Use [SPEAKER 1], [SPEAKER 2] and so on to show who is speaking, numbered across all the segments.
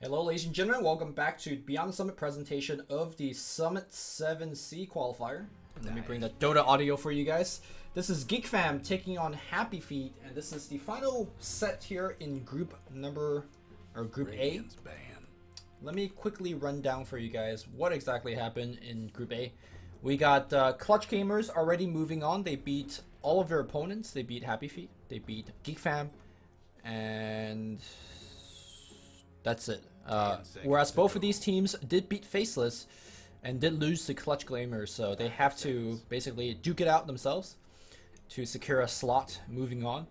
[SPEAKER 1] Hello ladies and gentlemen, welcome back to Beyond the Summit presentation of the Summit 7C Qualifier. Let me bring the Dota audio for you guys. This is GeekFam taking on HappyFeet, and this is the final set here in Group A. Let me quickly run down for you guys what exactly happened in Group A. We got Clutch Gamers already moving on. They beat all of their opponents. They beat HappyFeet, they beat GeekFam, and that's it. Whereas both of these teams did beat Faceless and did lose to Clutch Gamers, so they have to basically duke it out themselves to secure a slot moving on.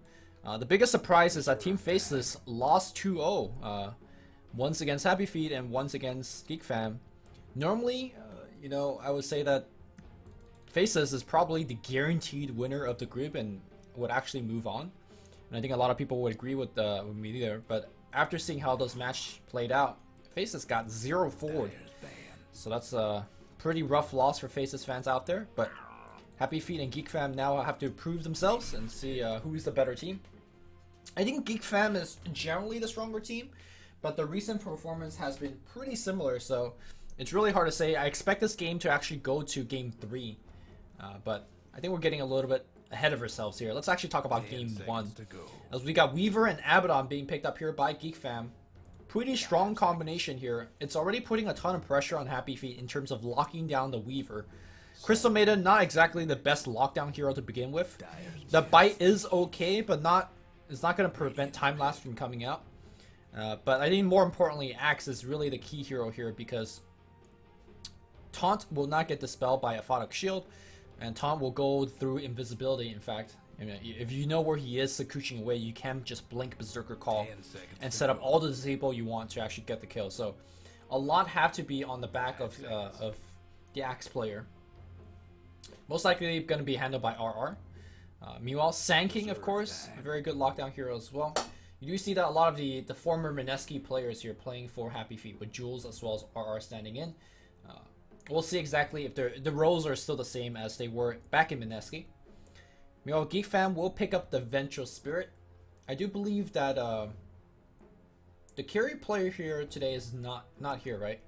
[SPEAKER 1] The biggest surprise is that Team Faceless lost 2-0, once against HappyFeet and once against GeekFam. Normally, you know, I would say that Faceless is probably the guaranteed winner of the group and would actually move on. And I think a lot of people would agree with me there, but after seeing how this match played out, Faceless got 0 forward. So that's a pretty rough loss for Faceless fans out there. But HappyFeet and GeekFam now have to prove themselves and see who's the better team. I think GeekFam is generally the stronger team, but the recent performance has been pretty similar, so it's really hard to say. I expect this game to actually go to Game 3, but I think we're getting a little bit ahead of ourselves here. Let's actually talk about Game 1. As we got Weaver and Abaddon being picked up here by GeekFam. Pretty strong combination here. It's already putting a ton of pressure on HappyFeet in terms of locking down the Weaver. Crystal Maiden, not exactly the best lockdown hero to begin with. The Bite is okay, but it's not going to prevent Time Lapse from coming out. But I think more importantly, Axe is really the key hero here because Taunt will not get dispelled by a Aphotic Shield, and Taunt will go through invisibility. In fact, I mean, if you know where he is Sakuching away, you can just blink Berserker Call and set up all the disable you want to actually get the kill. So a lot have to be on the back of the Axe player. Most likely going to be handled by RR. Meanwhile, Sand King, of course, a very good lockdown hero as well. You do see that a lot of the former Mineski players here playing for HappyFeet with Jules as well as RR standing in. We'll see exactly if the roles are still the same as they were back in Mineski. Meanwhile, GeekFam will pick up the Vengeful Spirit. I do believe that the carry player here today is not here, right?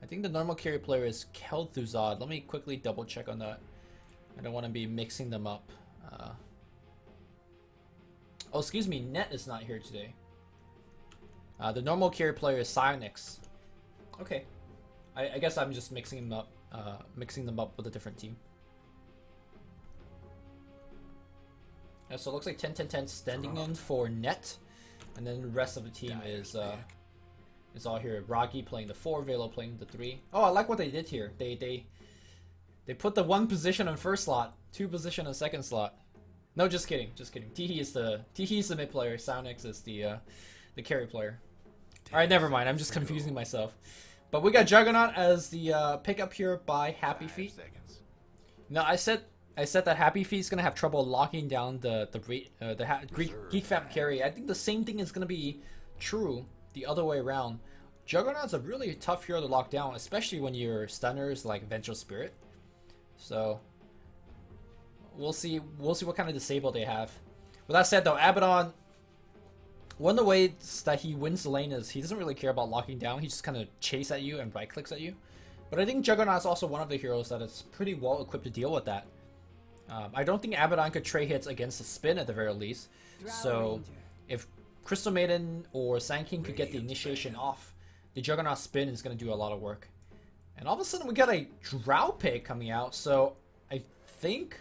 [SPEAKER 1] I think the normal carry player is Kel'Thuzad. Let me quickly double check on that. I don't want to be mixing them up. Oh, excuse me, Net is not here today. The normal carry player is Psyonix. Okay. I guess I'm just mixing them up with a different team. Yeah, so it looks like 10-10-10 standing in for Net, and then the rest of the team is all here. Rocky playing the 4, Velo playing the 3. Oh, I like what they did here. They put the 1 position on first slot, 2 position on second slot. No, just kidding, just kidding. Teehee is the mid player. Psyonix is the carry player. All right, never mind. I'm just confusing myself. But we got Juggernaut as the pickup here by HappyFeet. Now I said that HappyFeet is gonna have trouble locking down the GeekFam carry. I think the same thing is gonna be true the other way around. Juggernaut's a really tough hero to lock down, especially when your stunners like Vengeful Spirit. So we'll see what kind of disable they have. With that said though, Abaddon, one of the ways that he wins the lane is he doesn't really care about locking down. He just kind of chase at you and right clicks at you. But I think Juggernaut's also one of the heroes that is pretty well equipped to deal with that. I don't think Abaddon could trade hits against the spin at the very least. So if Crystal Maiden or Sand King could get the initiation off, the Juggernaut spin is going to do a lot of work. And all of a sudden we got a Drow pick coming out. So I think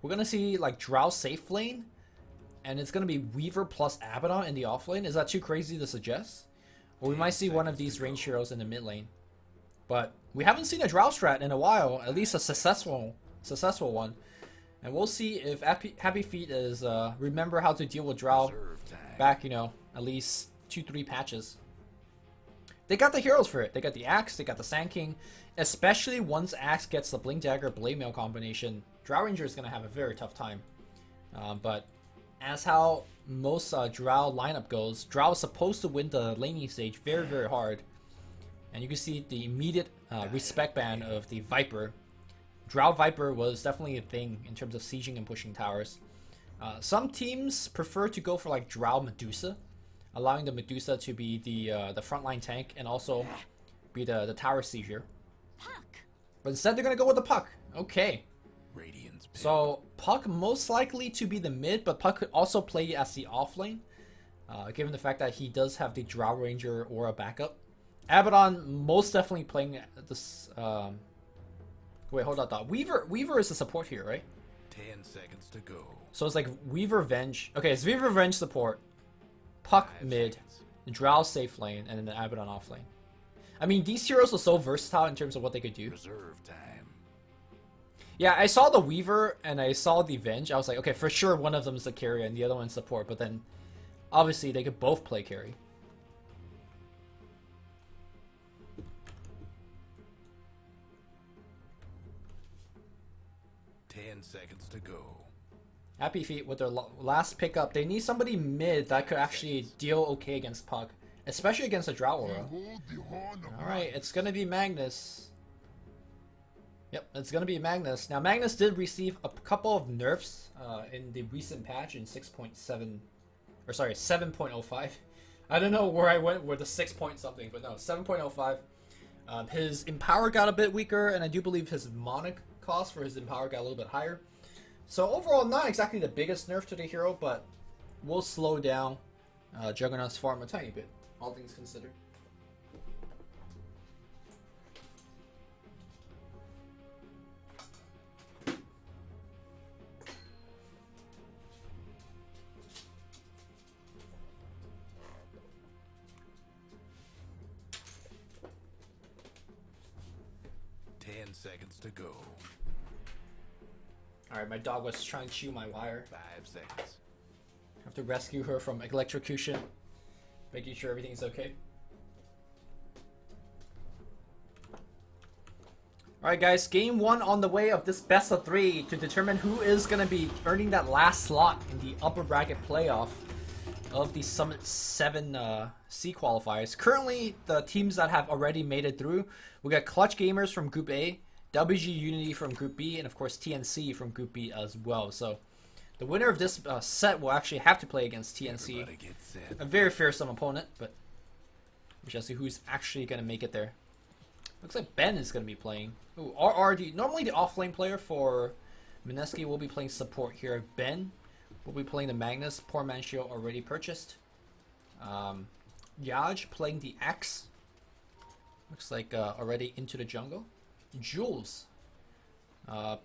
[SPEAKER 1] we're going to see like Drow safe lane. And it's going to be Weaver plus Abaddon in the off lane. Is that too crazy to suggest? Or we might see one of these range heroes in the mid lane. But we haven't seen a Drow strat in a while. At least a successful one. And we'll see if HappyFeet is remember how to deal with Drow back, you know, at least 2-3 patches. They got the heroes for it. They got the Axe, they got the Sand King. Especially once Axe gets the Blink Dagger Blade Mail combination, Drow Ranger is going to have a very tough time. But as how most Drow lineup goes, Drow is supposed to win the laning stage very, very hard. And you can see the immediate respect ban of the Viper. Drow Viper was definitely a thing in terms of sieging and pushing towers. Some teams prefer to go for like Drow Medusa. allowing the Medusa to be the frontline tank and also be the tower sieger. But instead they're gonna go with the Puck. Okay. So Puck most likely to be the mid, but Puck could also play as the offlane, given the fact that he does have the Drow Ranger aura backup. Abaddon most definitely playing this. Wait, hold on. Thought Weaver is the support here, right?
[SPEAKER 2] 10 seconds to go.
[SPEAKER 1] So it's like Weaver Venge. Okay, it's Weaver Venge support, Puck mid, Drow safe lane, and then the Abaddon off lane. I mean, these heroes are so versatile in terms of what they could do.
[SPEAKER 2] Reserve time.
[SPEAKER 1] Yeah, I saw the Weaver and I saw the Venge. I was like, okay, for sure one of them is the carry and the other one's support. But then, obviously, they could both play carry.
[SPEAKER 2] Seconds to go.
[SPEAKER 1] HappyFeet with their last pickup. They need somebody mid that could actually deal okay against Puck, especially against a Drow Aura. Alright, it's gonna be Magnus. Yep, it's gonna be Magnus. Now, Magnus did receive a couple of nerfs in the recent patch in 6.7, or sorry, 7.05. I don't know where I went with the 6 point something, but no, 7.05. His Empower got a bit weaker, and I do believe his Monarch cost for his Empower got a little bit higher. So overall, not exactly the biggest nerf to the hero, but will slow down Juggernaut's farm a tiny bit, all things considered.
[SPEAKER 2] Seconds to go.
[SPEAKER 1] Alright, my dog was trying to chew my wire.
[SPEAKER 2] 5 seconds.
[SPEAKER 1] Have to rescue her from electrocution. Making sure everything's okay. Alright guys, game 1 on the way of this best of 3 to determine who is going to be earning that last slot in the upper bracket playoff of the Summit 7 C qualifiers. Currently, the teams that have already made it through, we got Clutch Gamers from Group A, WG Unity from Group B, and of course TNC from Group B as well. So the winner of this set will actually have to play against TNC. A very fearsome opponent, but we shall see who's actually going to make it there. Looks like Ben is going to be playing. Ooh, RRD, normally the offlane player for Mineski will be playing support here. Ben will be playing the Magnus, Poor Man Shield already purchased. Yaj playing the Axe. Looks like already into the jungle. Jules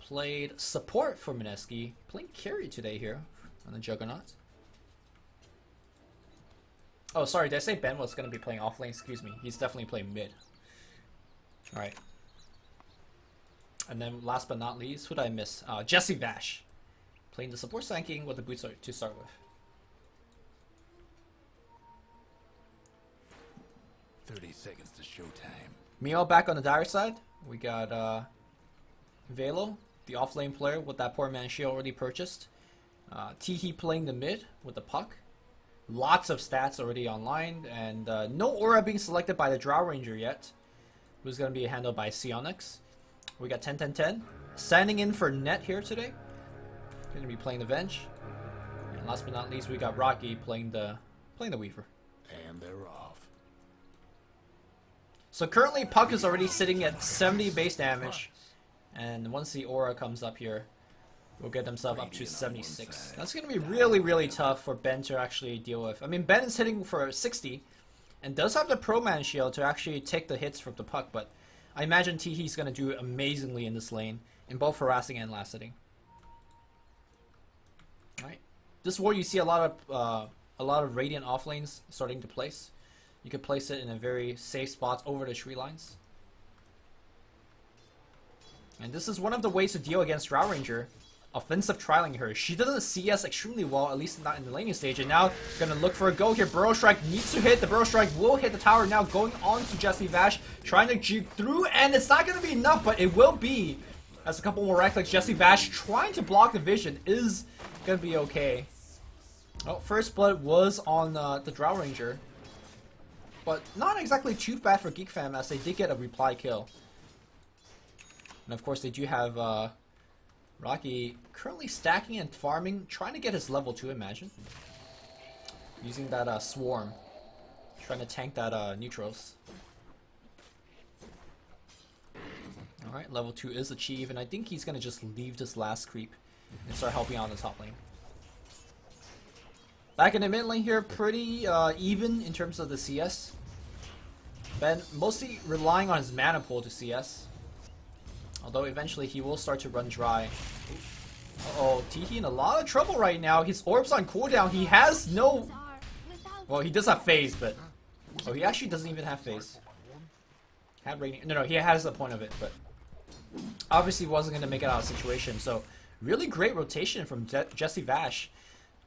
[SPEAKER 1] played support for Mineski, playing carry today here on the Juggernaut. Oh, sorry, did I say Ben was going to be playing offlane? Excuse me, he's definitely playing mid. Alright. And then last but not least, who did I miss? Jesse Vash, playing the support slanking with the boots to start with.
[SPEAKER 2] 30 seconds to showtime.
[SPEAKER 1] Meanwhile, back on the dire side, we got Velo, the offlane player with that Poor Man Shield already purchased. Teehee playing the mid with the Puck. Lots of stats already online, and no aura being selected by the Drow Ranger yet. Who's going to be handled by Sionix. We got 10-10-10. Standing in for Net here today. Going to be playing the Venge. And last but not least, we got Rocky playing the Weaver.
[SPEAKER 2] And they're off.
[SPEAKER 1] So currently Puck is already sitting at 70 base damage, and once the aura comes up here, we'll get himself up to 76. That's going to be really, really tough for Ben to actually deal with. I mean, Ben is hitting for 60, and does have the Pro Man Shield to actually take the hits from the Puck, but I imagine Teehee's going to do amazingly in this lane, in both harassing and last hitting. Alright. This is where you see a lot of Radiant offlanes starting to place. You can place it in a very safe spot over the tree lines. And this is one of the ways to deal against Drow Ranger. Offensive trialing her. She doesn't CS extremely well, at least not in the laning stage. And now gonna look for a go here. Burrow Strike needs to hit. The Burrow Strike will hit the tower. Now going on to Jesse Vash, trying to juke through, and it's not gonna be enough, but it will be. As a couple more right clicks, Jesse Vash trying to block the vision is gonna be okay. Oh, first blood was on the Drow Ranger. But not exactly too bad for GeekFam, as they did get a reply kill. And of course they do have Rocky currently stacking and farming, trying to get his level 2, imagine. Using that Swarm. Trying to tank that Neutros. Alright, level 2 is achieved, and I think he's gonna just leave this last creep and start helping out in the top lane. Back in the mid lane here, pretty even in terms of the CS. Ben mostly relying on his mana pool to CS. Although eventually he will start to run dry. Uh-oh, Teehee in a lot of trouble right now. His orb's on cooldown. He has no... Well, he does have phase, but... Oh, he actually doesn't even have phase. Had radiant... No, he has the point of it, but... Obviously wasn't going to make it out of the situation. So, really great rotation from Jesse Vash.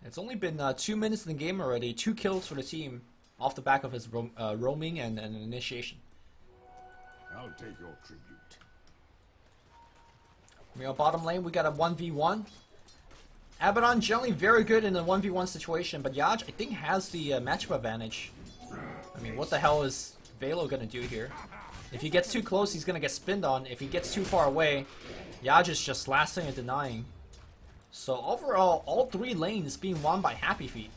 [SPEAKER 1] It's only been 2 minutes in the game already. 2 kills for the team. Off the back of his roaming and initiation.
[SPEAKER 3] I'll take your tribute.
[SPEAKER 1] We're on bottom lane, we got a 1v1. Abaddon generally very good in the 1v1 situation, but Yaj, I think, has the matchup advantage. I mean, what the hell is Velo gonna do here? If he gets too close, he's gonna get spinned on. If he gets too far away, Yaj is just lasting and denying. So overall, all 3 lanes being won by HappyFeet.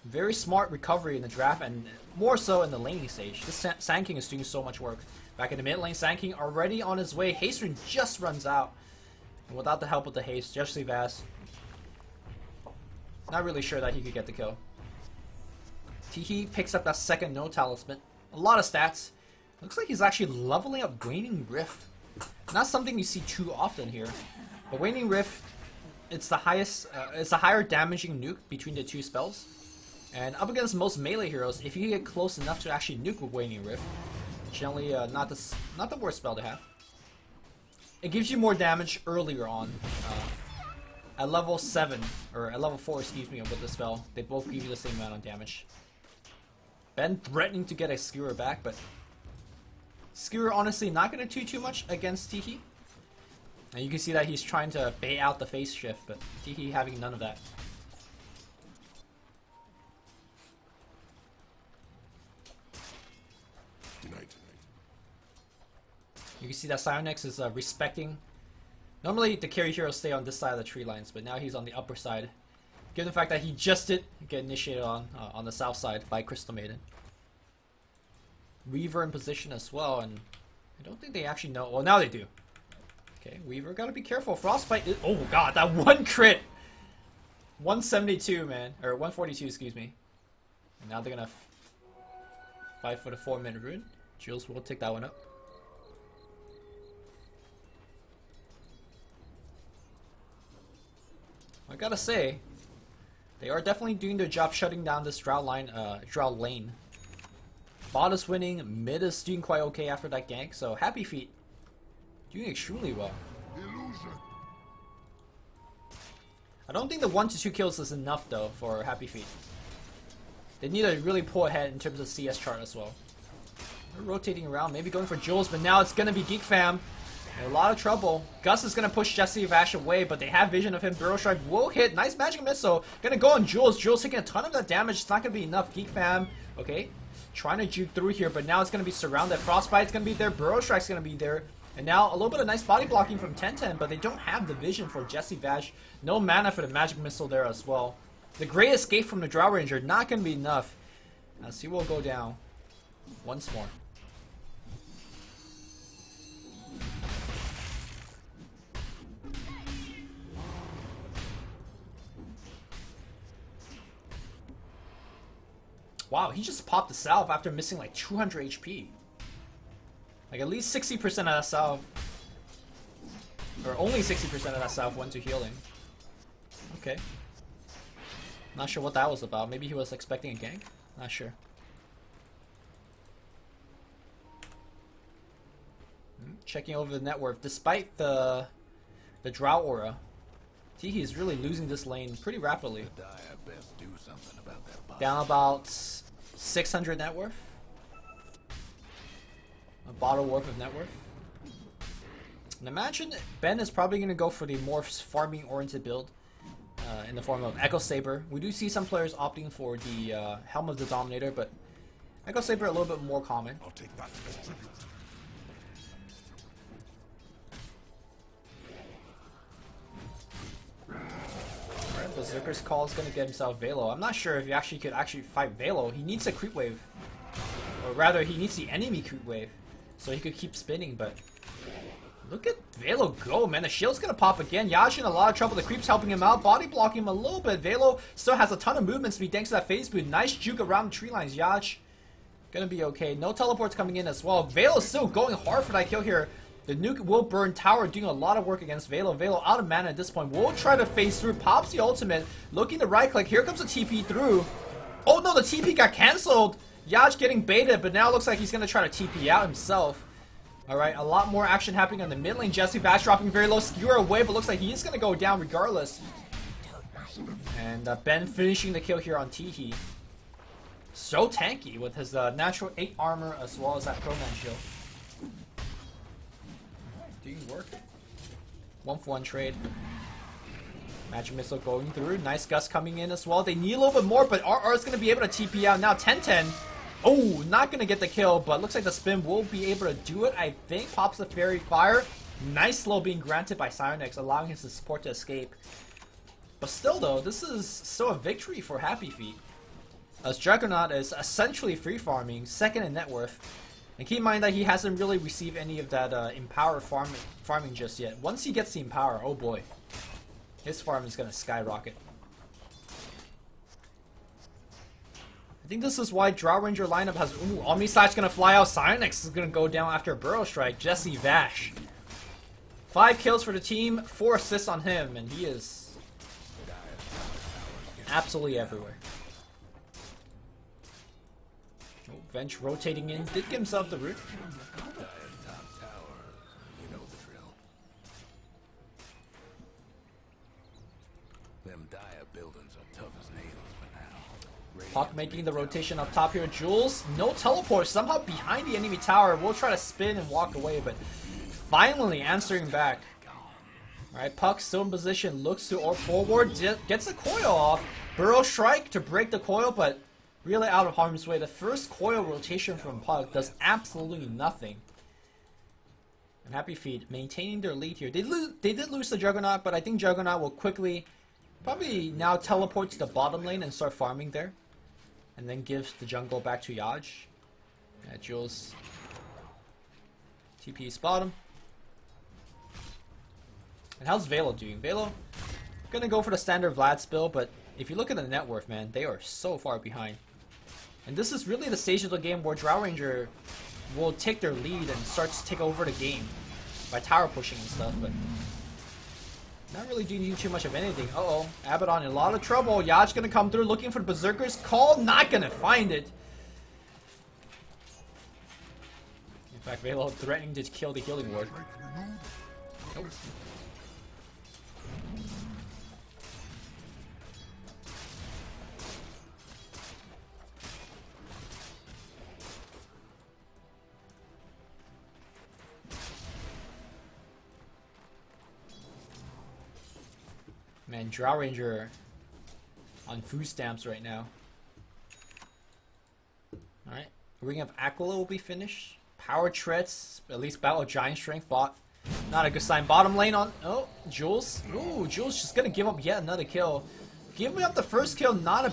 [SPEAKER 1] Very smart recovery in the draft, and more so in the laning stage. This Sand King is doing so much work. Back in the mid lane, Sand King already on his way. Hasten just runs out. And without the help of the haste, Jesse Vash, not really sure that he could get the kill. Teehee picks up that second no talisman. A lot of stats. Looks like he's actually leveling up Waning Rift. Not something you see too often here. But Waning Rift, it's the highest, it's the higher damaging nuke between the 2 spells. And up against most melee heroes, if you get close enough to actually nuke with Waning Rift, generally not the worst spell to have. It gives you more damage earlier on. At level 7, or at level 4, excuse me, with the spell, they both give you the same amount of damage. Ben threatening to get a Skewer back, but Skewer honestly not going to do too much against Teehee. And you can see that he's trying to bait out the phase shift, but Teehee having none of that. You can see that Sionex is respecting. Normally the carry heroes stay on this side of the tree lines, but now he's on the upper side. Given the fact that he just did get initiated on the south side by Crystal Maiden. Weaver in position as well, and I don't think they actually know. Well, now they do. Okay, Weaver gotta be careful. Frostbite is, oh god, that one crit! 172, man. Or 142, excuse me. And now they're gonna fight for the 4-minute rune. Jules will take that one up. I gotta say, they are definitely doing their job shutting down this Drought lane. Bot is winning, mid is doing quite okay after that gank, so HappyFeet doing extremely well.
[SPEAKER 3] Illusion.
[SPEAKER 1] I don't think the 1 to 2 kills is enough though for HappyFeet. They need to really pull ahead in terms of CS chart as well. They're rotating around, maybe going for Jules, but now it's gonna be GeekFam. In a lot of trouble. Gus is going to push Jesse Vash away, but they have vision of him. Burrow Strike will hit. Nice magic missile. Going to go on Jules. Jules taking a ton of that damage. It's not going to be enough. GeekFam, okay, trying to juke through here, but now it's going to be surrounded. Frostbite's going to be there. Burrow Strike's going to be there. And now a little bit of nice body blocking from 1010, but they don't have the vision for Jesse Vash. No mana for the magic missile there as well. The great escape from the Drow Ranger, not going to be enough. As he will go down once more. Wow, he just popped the salve after missing like 200 HP. Like at least 60% of that salve, or only 60% of that salve went to healing. Okay. Not sure what that was about. Maybe he was expecting a gank? Not sure. Checking over the net worth. Despite the Drought Aura, Teehee is really losing this lane pretty rapidly. Down about 600 net worth. A bottle worth of net worth. And imagine Ben is probably going to go for the more farming oriented build in the form of Echo Saber. We do see some players opting for the Helm of the Dominator, but Echo Saber a little bit more common.
[SPEAKER 3] I'll take that as tribute.
[SPEAKER 1] Berserker's Call is gonna get himself Velo. I'm not sure if he actually could fight Velo. He needs a creep wave. Or rather, he needs the enemy creep wave. So he could keep spinning, but... Look at Velo go, man. The shield's gonna pop again. Yash in a lot of trouble. The creep's helping him out. Body blocking him a little bit. Velo still has a ton of movement speed thanks to that phase boot. Nice juke around the tree lines. Yash gonna be okay. No teleports coming in as well. Velo's still going hard for that kill here. The nuke will burn tower, doing a lot of work against Velo. Velo out of mana at this point. Will try to phase through. Pops the ultimate. Looking to right click. Here comes the TP through. Oh no, the TP got cancelled. Yash getting baited, but now it looks like he's gonna try to TP out himself. Alright, a lot more action happening on the mid lane. Jesse Vash dropping very low. Skewer away, but looks like he is going to go down regardless. And Ben finishing the kill here on Teehee. So tanky with his natural 8 armor as well as that Pro-Man shield. Doing work. 1-for-1 trade. Magic Missile going through. Nice Gust coming in as well. They need a little bit more, but RR is going to be able to TP out. Now 10-10. Oh, not going to get the kill, but looks like the spin will be able to do it, I think. Pops the Fairy Fire. Nice slow being granted by Psyonix, allowing his support to escape. But still, though, this is still a victory for HappyFeet, as Juggernaut is essentially free farming, second in net worth. And keep in mind that he hasn't really received any of that Empower farming just yet. Once he gets the Empower, oh boy, his farm is going to skyrocket. I think this is why Drow Ranger lineup has... Ooh, Omni Slash gonna fly out. Psyonix is gonna go down after a Burrow Strike. Jesse Vash. 5 kills for the team, 4 assists on him, and he is absolutely everywhere. Oh, Vench rotating in. Did get himself the root.
[SPEAKER 2] Them dire buildings are tough as nails for now.
[SPEAKER 1] Puck making the rotation up top here. Jules, no teleport, somehow behind the enemy tower. We'll try to spin and walk away, but finally answering back. Alright, Puck still in position, looks to orb forward, gets the coil off. Burrow Strike to break the coil, but really out of harm's way. The first coil rotation from Puck does absolutely nothing. And HappyFeet maintaining their lead here. They did lose the Juggernaut, but I think Juggernaut will quickly, probably now teleport to the bottom lane and start farming there. And then gives the jungle back to Yaj. Yeah, Jules. TP's bottom. And how's Velo doing? Velo gonna go for the standard Vlad spill, but if you look at the net worth, man, they are so far behind. And this is really the stage of the game where Drow Ranger will take their lead and start to take over the game by tower pushing and stuff, but not really doing too much of anything. Uh-oh, Abaddon in a lot of trouble. Yaj gonna come through looking for the Berserker's Call, not gonna find it. In fact, Velo threatening to kill the Healing Ward. Nope. Man, Drow Ranger on food stamps right now. Alright, Ring of Aquila will be finished. Power Treads, at least Battle Giant Strength bot. Not a good sign. Bottom lane on... Oh, Jules. Ooh, Jules just gonna give up yet another kill. Giving up the first kill, not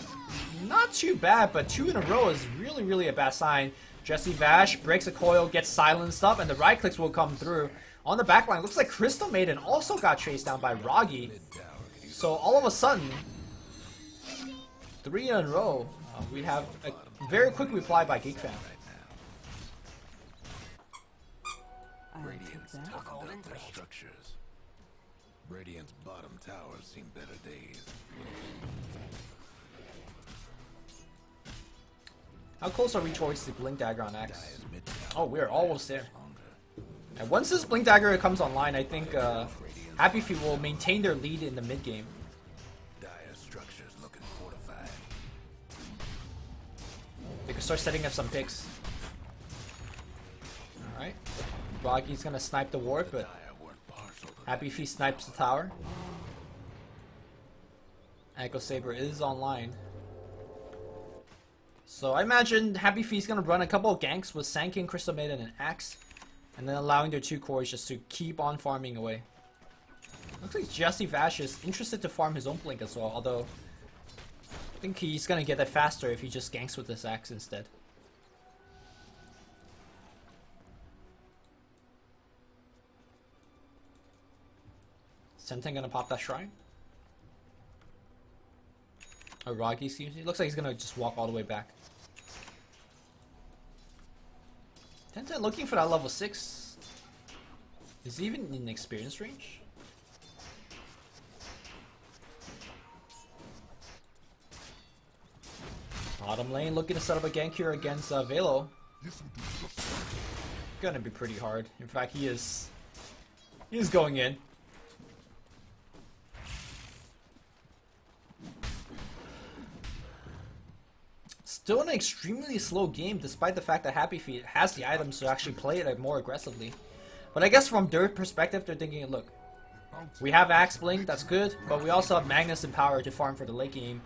[SPEAKER 1] too bad, but 2 in a row is really, really a bad sign. Jesse Vash breaks a coil, gets silenced up, and the right clicks will come through. On the backline, looks like Crystal Maiden also got chased down by Roggy. So all of a sudden, 3 in a row, we have a very quick reply by GeekFam.
[SPEAKER 2] Radiant's toughened up their structures. Radiant's bottom towers seen better days.
[SPEAKER 1] How close are we towards the Blink Dagger on X? Oh, we're almost there. And once this Blink Dagger comes online, I think HappyFeet will maintain their lead in the mid game.
[SPEAKER 2] Dire structures looking fortified.
[SPEAKER 1] They can start setting up some picks. Alright. Roggy's gonna snipe the ward, but HappyFeet snipes the tower. Echo Saber is online. So I imagine HappyFeet's gonna run a couple of ganks with Sand Crystal Maiden, and Axe, and then allowing their 2 cores just to keep on farming away. Looks like Jesse Vash is interested to farm his own blink as well, although I think he's gonna get that faster if he just ganks with this axe instead. Senten gonna pop that shrine? Aragi seems. It looks like he's gonna just walk all the way back. Tenten looking for that level 6. Is he even in experience range? Bottom lane looking to set up a gank here against Velo. Gonna be pretty hard. In fact, he is going in. Still an extremely slow game, despite the fact that HappyFeet has the items to actually play it more aggressively. But I guess from their perspective, they're thinking, look, we have Axe Blink, that's good, but we also have Magnus and Power to farm for the late game.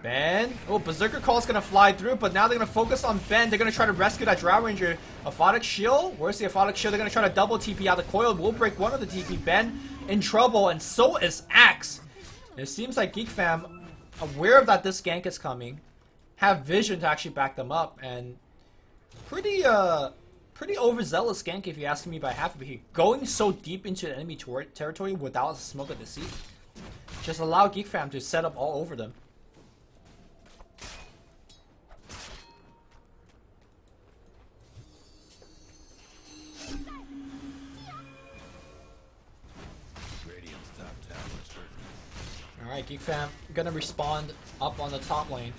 [SPEAKER 1] Ben, oh, Berserker Call is going to fly through, but now they're going to focus on Ben. They're going to try to rescue that Drow Ranger. Aphotic Shield, where's the Aphotic Shield? They're going to try to double TP out the coil. We'll break one of the TP. Ben in trouble, and so is Axe. It seems like GeekFam, aware of that this gank is coming, have vision to actually back them up, and pretty overzealous gank if you ask me by HappyFeet. Going so deep into enemy territory without a smoke of deceit. Just allow GeekFam to set up all over them. Alright, GeekFam gonna respond up on the top lane.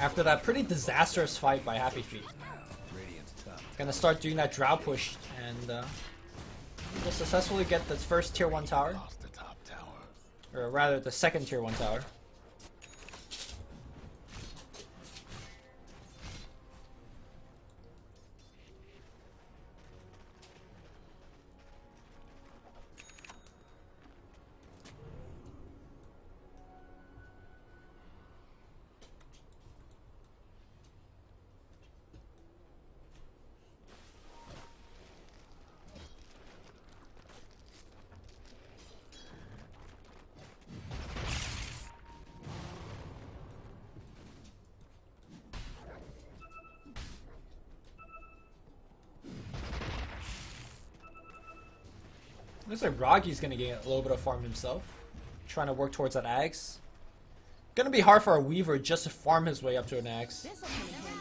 [SPEAKER 1] After that pretty disastrous fight by HappyFeet. Gonna start doing that Drow push and will successfully get the first tier 1 tower. Or rather the second tier 1 tower. Looks like Ragi's gonna get a little bit of farm himself. Trying to work towards that axe. Gonna be hard for a Weaver just to farm his way up to an axe.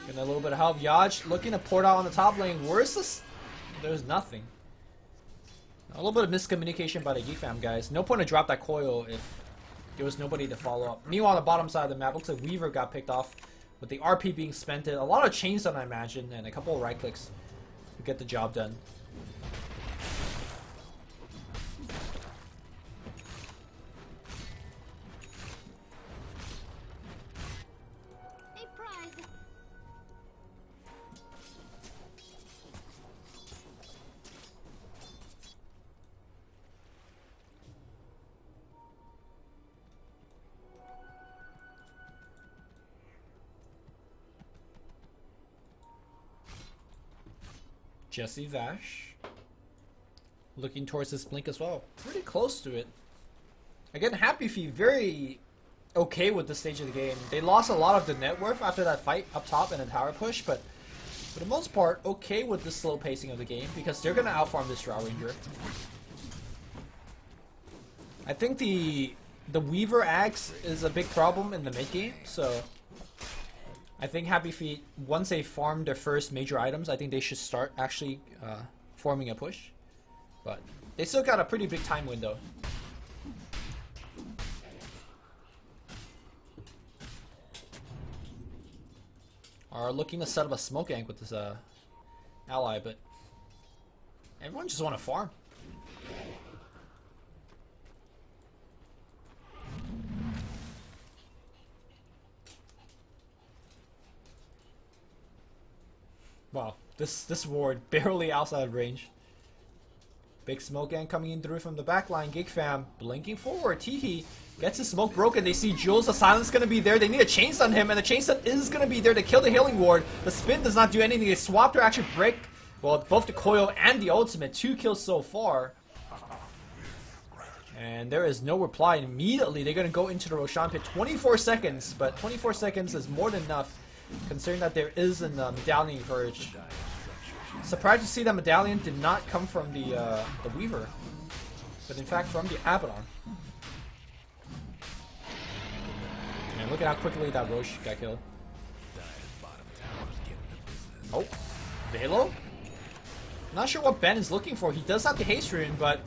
[SPEAKER 1] Getting a little bit of help. Yaj looking to port out on the top lane. Where's this? There's nothing. A little bit of miscommunication by the GeekFam guys. No point to drop that coil if there was nobody to follow up. Meanwhile, on the bottom side of the map, looks like Weaver got picked off with the RP being spent. A lot of chains done, I imagine, and a couple of right clicks to get the job done. Jesse Vash looking towards this blink as well. Pretty close to it. Again, HappyFeet very okay with this stage of the game. They lost a lot of the net worth after that fight up top and a tower push, but for the most part, okay with the slow pacing of the game because they're gonna outfarm this Drow Ranger. I think the Weaver axe is a big problem in the mid game, so I think HappyFeet, once they farm their first major items, I think they should start actually forming a push. But they still got a pretty big time window. Are looking to set up a smoke gank with this ally, but everyone just want to farm. Wow, this ward barely outside of range. Big smoke gang coming in through from the back line. GeekFam blinking forward. Teehee gets his smoke broken. They see Jules. The silence going to be there. They need a chainstun him, and the chainstun is going to be there to kill the healing ward. The spin does not do anything. They swap to actually break Well, both the coil and the ultimate. 2 kills so far. And there is no reply. Immediately, they're going to go into the Roshan pit. 24 seconds, but 24 seconds is more than enough, considering that there is a medallion courage. Surprised to see that medallion did not come from the Weaver, but in fact from the Abaddon. And look at how quickly that Roche got killed. Oh, Velo? Not sure what Ben is looking for. He does have the haste rune, but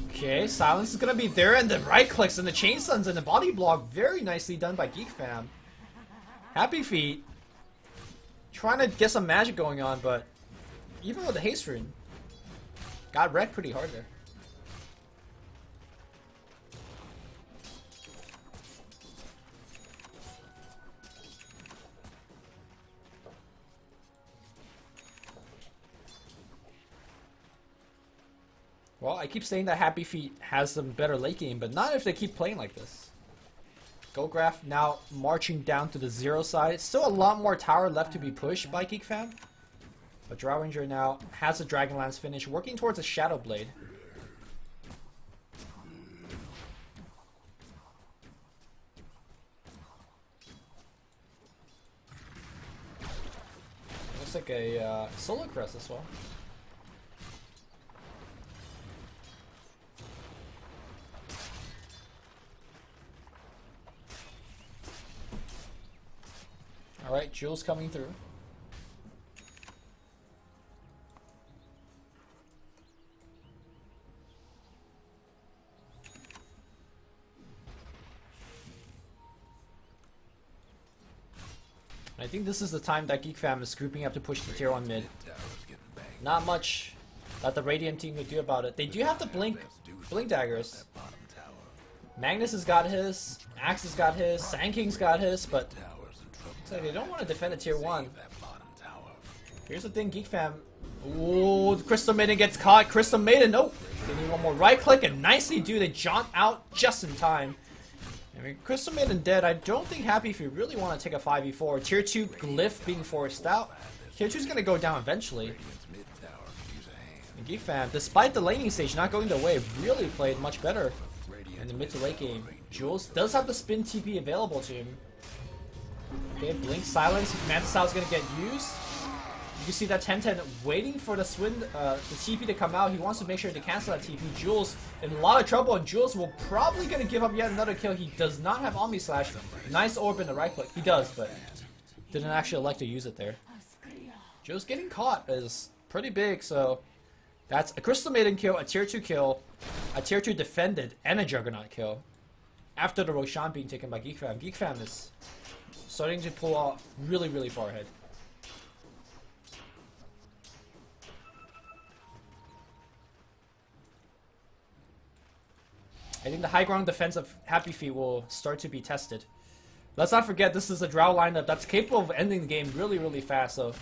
[SPEAKER 1] okay, silence is gonna be there, and the right clicks and the chain stuns and the body block, very nicely done by GeekFam. HappyFeet trying to get some magic going on, but even with the haste rune, got wrecked pretty hard there. Well, I keep saying that HappyFeet has some better late game, but not if they keep playing like this. Golgraph now marching down to the 0 side. Still a lot more tower left to be pushed by GeekFam. But Drow Ranger now has a Dragonlance finish, working towards a Shadow Blade. Looks like a Solar Crest as well. Alright, Jules coming through. I think this is the time that GeekFam is grouping up to push the tier 1 mid. Not much that the Radiant team could do about it. They do have the blink daggers. Magnus has got his, Axe has got his, Sand King's got his, but they don't want to defend a tier 1. Here's the thing, GeekFam. Ooh, the Crystal Maiden gets caught. Crystal Maiden, nope. They need one more right click, and nicely do. They jaunt out just in time. I mean, Crystal Maiden dead. I don't think HappyFeet really want to take a 5v4. Tier 2 Glyph being forced out. Tier 2 is going to go down eventually. And GeekFam, despite the laning stage not going their way, really played much better in the mid to late game. Jules does have the spin TP available to him. Okay, Blink Silence. Mantis is going to get used. You can see that 10-10 waiting for the TP to come out. He wants to make sure to cancel that TP. Jules in a lot of trouble, and Jules will probably going to give up yet another kill. He does not have Omni Slash. Nice orb in the right click. He does, but didn't actually elect to use it there. Jules getting caught is pretty big, so that's a Crystal Maiden kill, a tier 2 kill, a tier 2 defended, and a Juggernaut kill. After the Roshan being taken by GeekFam. GeekFam is starting to pull out really, really far ahead. I think the high ground defense of HappyFeet will start to be tested. Let's not forget, this is a Drow lineup that's capable of ending the game really, really fast. So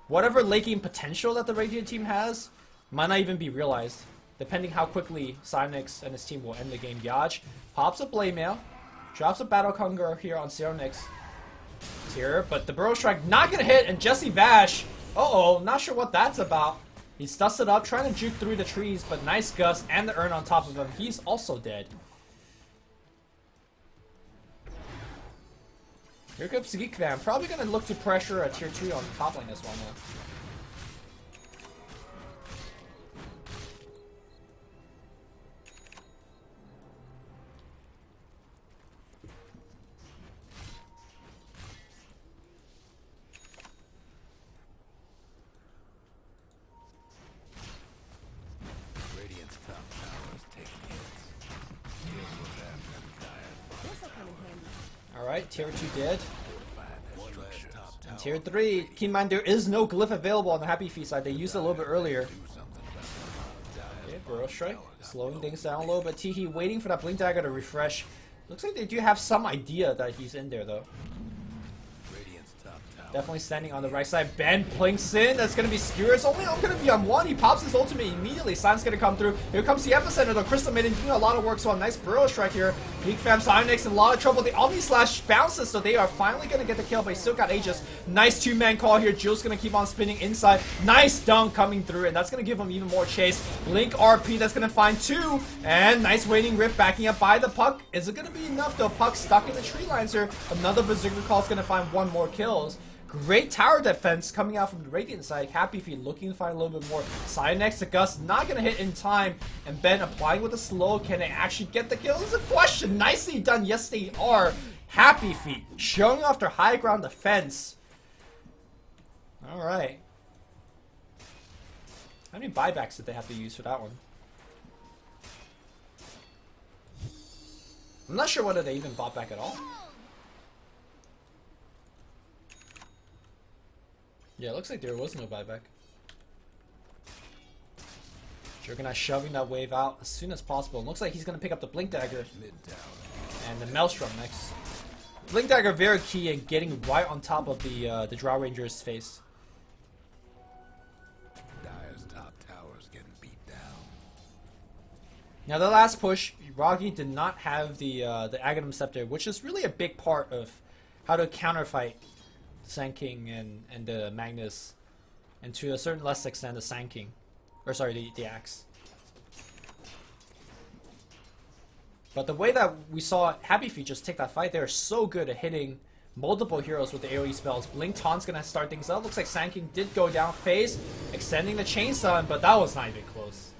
[SPEAKER 1] whatever late game potential that the Radiant team has might not even be realized, depending how quickly Cynix and his team will end the game. Yaj pops a Blade Mail, drops a Battle Hunger here on Cyrnix here, but the Burrow Strike not gonna hit, and Jesse Vash, uh-oh, not sure what that's about. He's dusted up, trying to juke through the trees, but nice Gust and the Urn on top of him. He's also dead. Here comes GeekFam. Probably going to look to pressure a tier 2 on top lane as well now. Alright, tier 2 dead. And tier 3, keep in mind there is no glyph available on the HappyFeet side. They used it a little bit earlier. Okay, Burrow Strike, slowing things down a little bit. Teehee waiting for that Blink Dagger to refresh. Looks like they do have some idea that he's in there though. Definitely standing on the right side. Ben blinks in. That's going to be Skewer. It's only going to be on one. He pops his ultimate immediately. Silence going to come through. Here comes the Epicenter though. Crystal Maiden doing a lot of work, so a nice Burrow Strike here. GeekFam Sonics in a lot of trouble. The Omni Slash bounces, so they are finally going to get the kill, but he still got Aegis. Nice two-man call here. Jules going to keep on spinning inside. Nice dunk coming through, and that's going to give him even more chase. Link RP, that's going to find two. And nice waiting rip backing up by the Puck. Is it going to be enough, though? Puck stuck in the tree lines here. Another Berserker call is going to find one more kills. Great tower defense coming out from the Radiant side. HappyFeet looking to find a little bit more. Side next to Gus, not going to hit in time. And Ben applying with a slow. Can they actually get the kill? This is a question. Nicely done. Yes, they are. HappyFeet showing off their high ground defense. Alright. How many buybacks did they have to use for that one? I'm not sure whether they even bought back at all. Yeah, it looks like there was no buyback. Juggernaut shoving that wave out as soon as possible. Looks like he's going to pick up the Blink Dagger. And the Maelstrom next. Blink Dagger very key in getting right on top of the Drow Ranger's face.
[SPEAKER 2] Dire's top tower's getting beat down.
[SPEAKER 1] Now the last push, Roggy did not have the Aghanim Scepter, which is really a big part of how to counterfight Sand King and the Magnus, and to a certain less extent the Sand King, or sorry, the Axe. But the way that we saw HappyFeet just take that fight, they're so good at hitting multiple heroes with the AoE spells. Blink Taunt's gonna start things up. Looks like Sand King did go down. Phase extending the chainsaw, but that was not even close.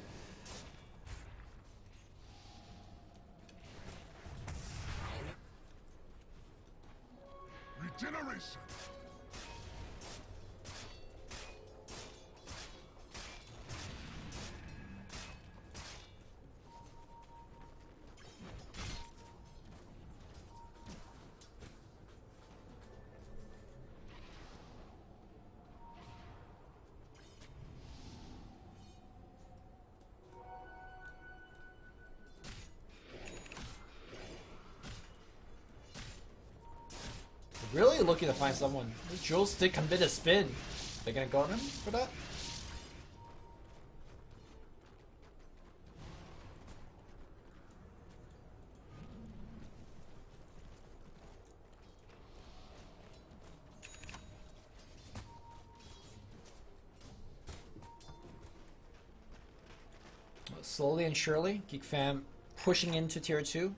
[SPEAKER 3] Regeneration.
[SPEAKER 1] Really looking to find someone. Jules did commit a spin. They're gonna go on him for that? Slowly and surely, GeekFam pushing into tier 2.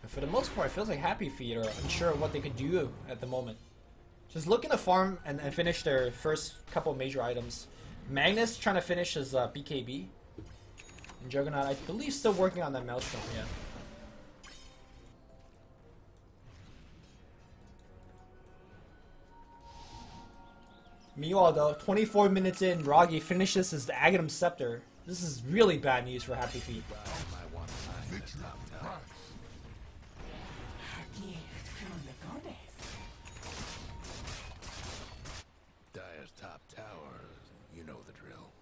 [SPEAKER 1] For the most part, it feels like HappyFeet are unsure of what they could do at the moment. Just looking to farm and finish their first couple major items. Magnus trying to finish his BKB. And Juggernaut, I believe, still working on that Maelstrom, yeah. Meanwhile, though, 24 minutes in, Roggy finishes his Aghanim Scepter. This is really bad news for HappyFeet.
[SPEAKER 2] Dire's top tower, you know the drill.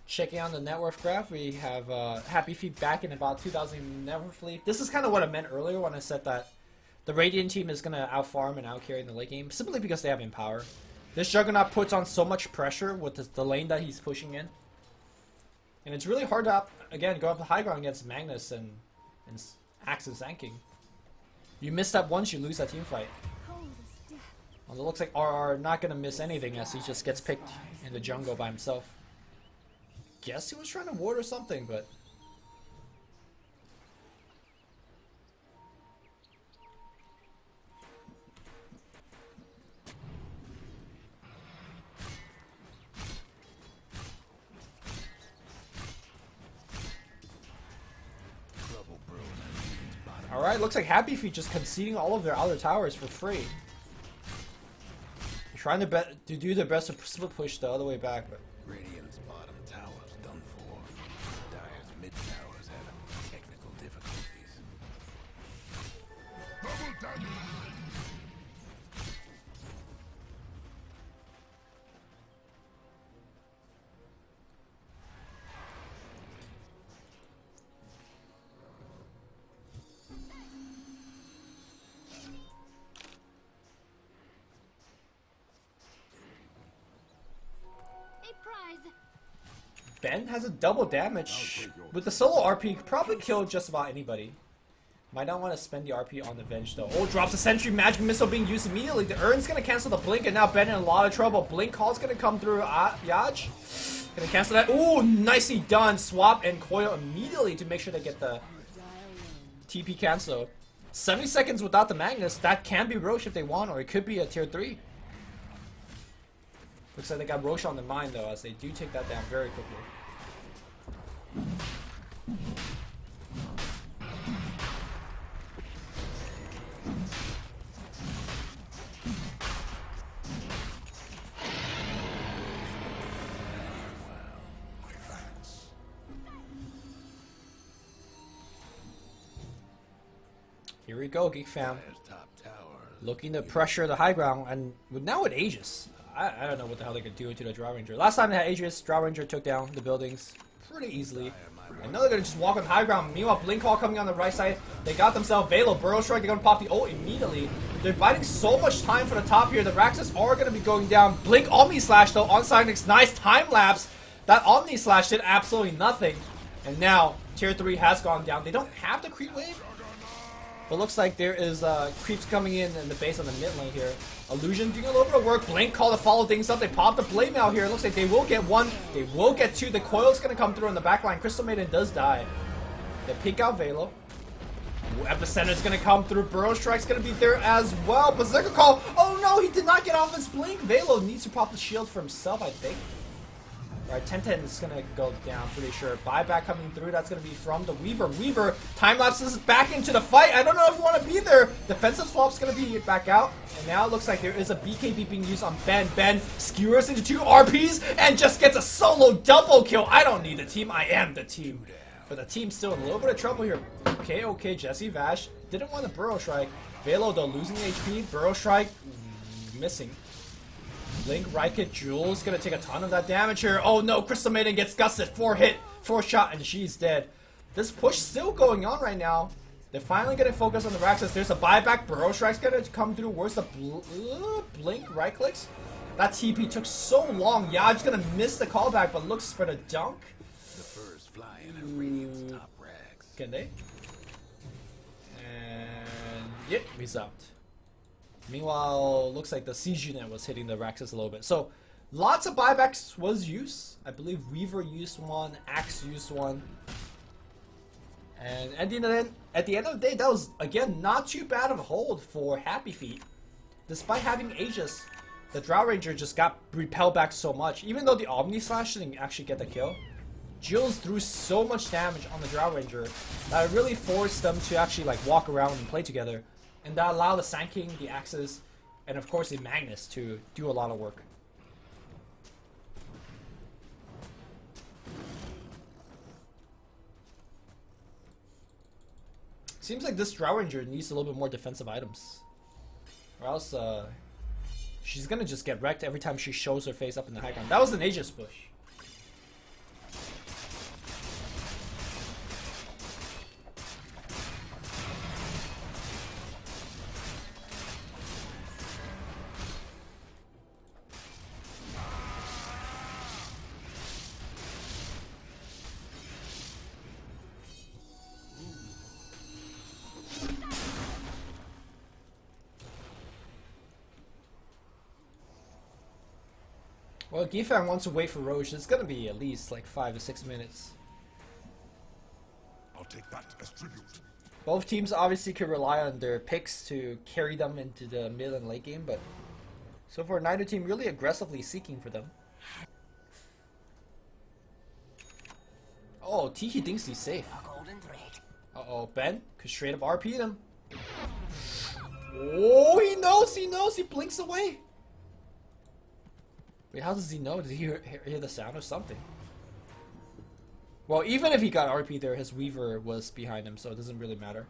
[SPEAKER 1] Checking on the net worth graph, we have HappyFeet back in about 2,000 net worth lead. This is kind of what I meant earlier when I said that the Radiant team is going to outfarm and outcarry in the late game, simply because they have Empower. This Juggernaut puts on so much pressure with the lane that he's pushing in. And it's really hard to, again, go up the high ground against Magnus and Axe and Sand King. You miss that once, you lose that team fight. Well, it looks like RR not going to miss anything as he just gets picked in the jungle by himself. Guess he was trying to ward or something, but... Alright, looks like HappyFeet just conceding all of their other towers for free. They're trying to do their best to split push the other way back, but...
[SPEAKER 2] Radiant's bottom tower's done for. Dire's mid tower's having technical difficulties.
[SPEAKER 3] Double damage.
[SPEAKER 1] Ben has a double damage. With the solo RP, could probably kill just about anybody. Might not want to spend the RP on the Venge though. Oh, drops a Sentry, Magic Missile being used immediately. The Urn's gonna cancel the Blink, and now Ben in a lot of trouble. Blink Call's gonna come through. Yaj gonna cancel that. Ooh, nicely done. Swap and Coil immediately to make sure they get the TP cancel. 70 seconds without the Magnus. That can be Roche if they want, or it could be a tier 3. Looks like they got Roche on their mind though, as they do take that down very quickly. Here we go, GeekFam. Looking to pressure the high ground, and now with Aegis, I don't know what the hell they could do to the Drow Ranger. Last time they had Aegis, Drow Ranger took down the buildings pretty easily. I know they're gonna just walk on high ground. Meanwhile, Blink Call coming on the right side. They got themselves Velo, Burrow Strike. They're gonna pop the ult immediately. They're biding so much time for the top here. The Raxus are gonna be going down. Blink Omni Slash though on Cygnix. Nice time lapse. That Omni Slash did absolutely nothing. And now tier 3 has gone down. They don't have the creep wave, but looks like there is creeps coming in the base on the mid lane here. Illusion doing a little bit of work. Blink Call to follow things up. They pop the Blade out here. It looks like they will get one. They will get two. The Coil's going to come through on the back line. Crystal Maiden does die. They pick out Velo. Epicenter's going to come through. Burrow Strike's going to be there as well. Berserker Call. Oh no, he did not get off his Blink. Velo needs to pop the shield for himself, I think. Alright, 10-10 is going to go down, pretty sure. Buyback coming through, that's going to be from the Weaver. Weaver, time lapses back into the fight. I don't know if you want to be there. Defensive swap's going to be back out. And now it looks like there is a BKB being used on Ben. Ben skewers into 2 RPs and just gets a solo double kill. I don't need the team, I am the team. But the team's still in a little bit of trouble here. Okay, Jesse Vash didn't want the Burrow Strike. Velo, though, losing HP. Burrow Strike, missing. Blink, Rykit, Jules gonna take a ton of that damage here. Oh no, Crystal Maiden gets gusted. 4 shot, and she's dead. This push still going on right now. They're finally gonna focus on the Raxus. There's a buyback. Burrow Strike's gonna come through. Where's the Blink, right clicks? That TP took so long. Yaj's gonna miss the callback, but looks for the dunk.
[SPEAKER 2] The furs fly in Radiant's top rags.
[SPEAKER 1] Can they? And yep, he's out. Meanwhile, looks like the siege unit was hitting the Raxus a little bit. So, lots of buybacks was used. I believe Weaver used one, Axe used one. And at the end of the day, that was, again, not too bad of a hold for HappyFeet. Despite having Aegis, the Drow Ranger just got repelled back so much. Even though the Omni Slash didn't actually get the kill, Jules threw so much damage on the Drow Ranger that it really forced them to actually like walk around and play together. And that allowed the Sand King, the Axes, and of course the Magnus to do a lot of work. Seems like this Drow Ranger needs a little bit more defensive items. Or else she's gonna just get wrecked every time she shows her face up in the high ground. That was an Aegis push. Well, GeekFam wants to wait for Roche. It's gonna be at least like 5 to 6 minutes.
[SPEAKER 3] I'll take that as tribute.
[SPEAKER 1] Both teams obviously can rely on their picks to carry them into the mid and late game, but so far neither team really aggressively seeking for them. Oh, Tiki thinks he's safe. Uh-oh, Ben could straight up RP them. Oh, he knows, he blinks away. Wait, how does he know? Did he hear the sound of something? Well, even if he got RP there, his Weaver was behind him, so it doesn't really matter.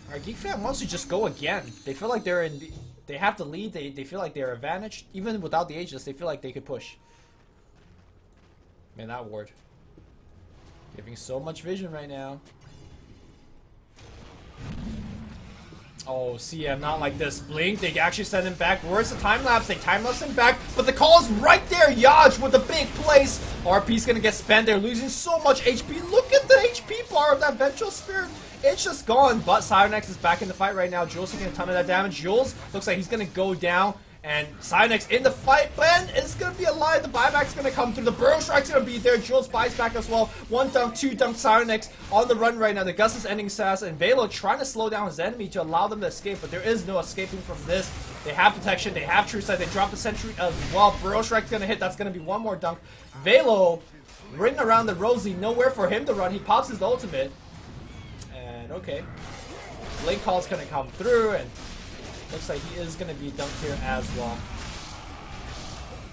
[SPEAKER 1] Alright, GeekFam wants to just go again. They feel like they're in they have the lead, they feel like they're advantaged. Even without the Aegis, they feel like they could push. Man, that ward. Giving so much vision right now. Oh, CM, not like this. Blink, they actually send him back. Where's the time lapse? They time lapse him back, but the call is right there. Yaj with a big place. RP's gonna get spent. They're losing so much HP. Look at the HP bar of that Vengeful Spirit. It's just gone, but Cyrenex is back in the fight right now. Jules taking a ton of that damage. Jules looks like he's gonna go down. And Cyrenex in the fight, Ben is going to be alive. The buyback's going to come through. The Burrow Strike's going to be there. Jules buys back as well. One dunk, two dunk. Cyrenex on the run right now. The Gus is ending Sass. And Velo trying to slow down his enemy to allow them to escape. But there is no escaping from this. They have protection. They have True Sight. They drop the Sentry as well. Burrow Strike's going to hit. That's going to be one more dunk. Velo running around the Rosie. Nowhere for him to run. He pops his ultimate. And okay. Blink Call's going to come through. And looks like he is going to be dunked here as well.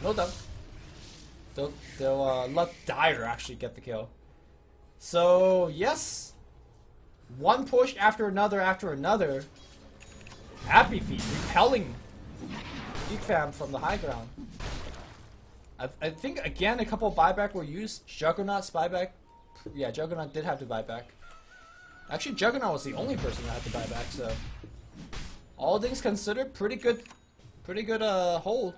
[SPEAKER 1] No dunk. They'll let Dyer actually get the kill. So, yes. One push after another after another. HappyFeet repelling GeekFam from the high ground. I think, again, a couple of buyback were used. Juggernaut's buyback. Yeah, Juggernaut did have to buy back. Actually, Juggernaut was the only person that had to buy back, so... all things considered, pretty good hold.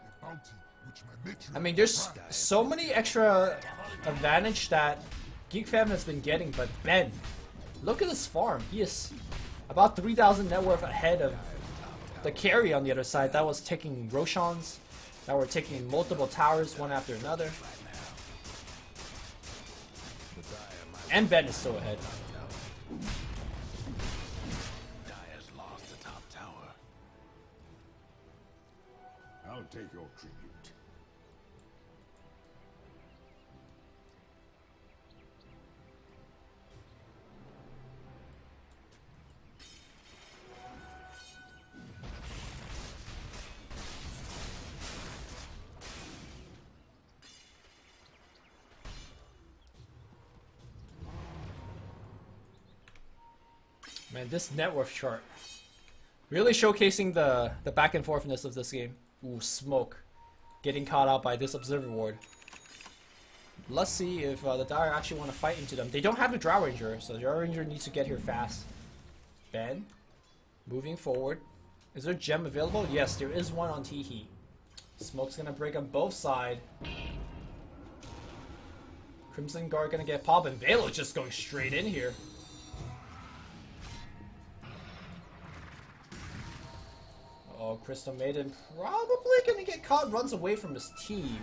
[SPEAKER 1] I mean, there's so many extra advantage that GeekFam has been getting, but Ben, look at this farm. He is about 3,000 net worth ahead of the carry on the other side. That was taking Roshans, that were taking multiple towers one after another. And Ben is still ahead.
[SPEAKER 3] I'll take your tribute.
[SPEAKER 1] Man, this net worth chart really showcasing the back and forthness of this game. Ooh, smoke. Getting caught out by this Observer Ward. Let's see if the Dire actually want to fight into them. They don't have the Drow Ranger, so the Drow Ranger needs to get here fast. Ben, moving forward. Is there a gem available? Yes, there is one on Teehee. Smoke's gonna break on both sides. Crimson Guard gonna get popped, and Velo just going straight in here. Oh, Crystal Maiden probably gonna get caught, runs away from his team.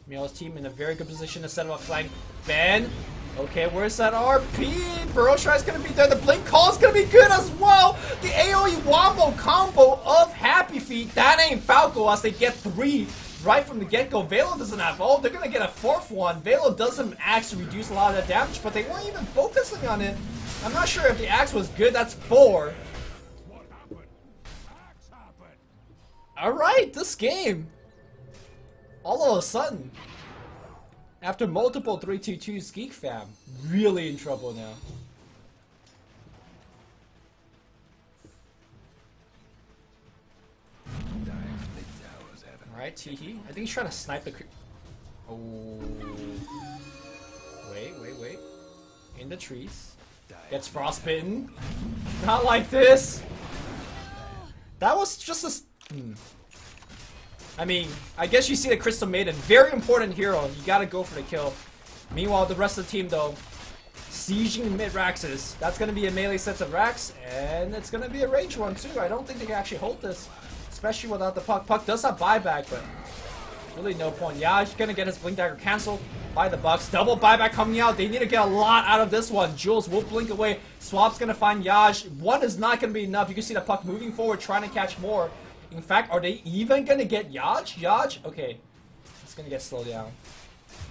[SPEAKER 1] Meow's team in a very good position to set up a flank. Ben, okay, where's that RP? Burrow Strike's gonna be there. The Blink Call's gonna be good as well. The AoE Wombo combo of HappyFeet. That ain't Falco as they get 3 right from the get-go. Velo doesn't have, oh, they're gonna get a 4th one. Velo doesn't actually reduce a lot of that damage, but they weren't even focusing on it. I'm not sure if the axe was good. That's 4. Alright, this game, all of a sudden, after multiple 3-2-2s, GeekFam really in trouble now. Alright, Teehee. I think he's trying to snipe the oh. Wait. In the trees. Gets frostbitten. Not like this. That was just a... I mean, I guess you see the Crystal Maiden. Very important hero. You gotta go for the kill. Meanwhile, the rest of the team, though, sieging mid-Raxes. That's gonna be a melee set of Rax, and it's gonna be a range one, too. I don't think they can actually hold this, especially without the Puck. Puck does have buyback, but really no point. Yeah, he's gonna get his Blink Dagger canceled by the Bucks. Double buyback coming out. They need to get a lot out of this one. Jules will blink away. Swap's gonna find Yaj. One is not gonna be enough. You can see the Puck moving forward, trying to catch more. In fact, are they even gonna get Yaj? Yaj? Okay. It's gonna get slowed down.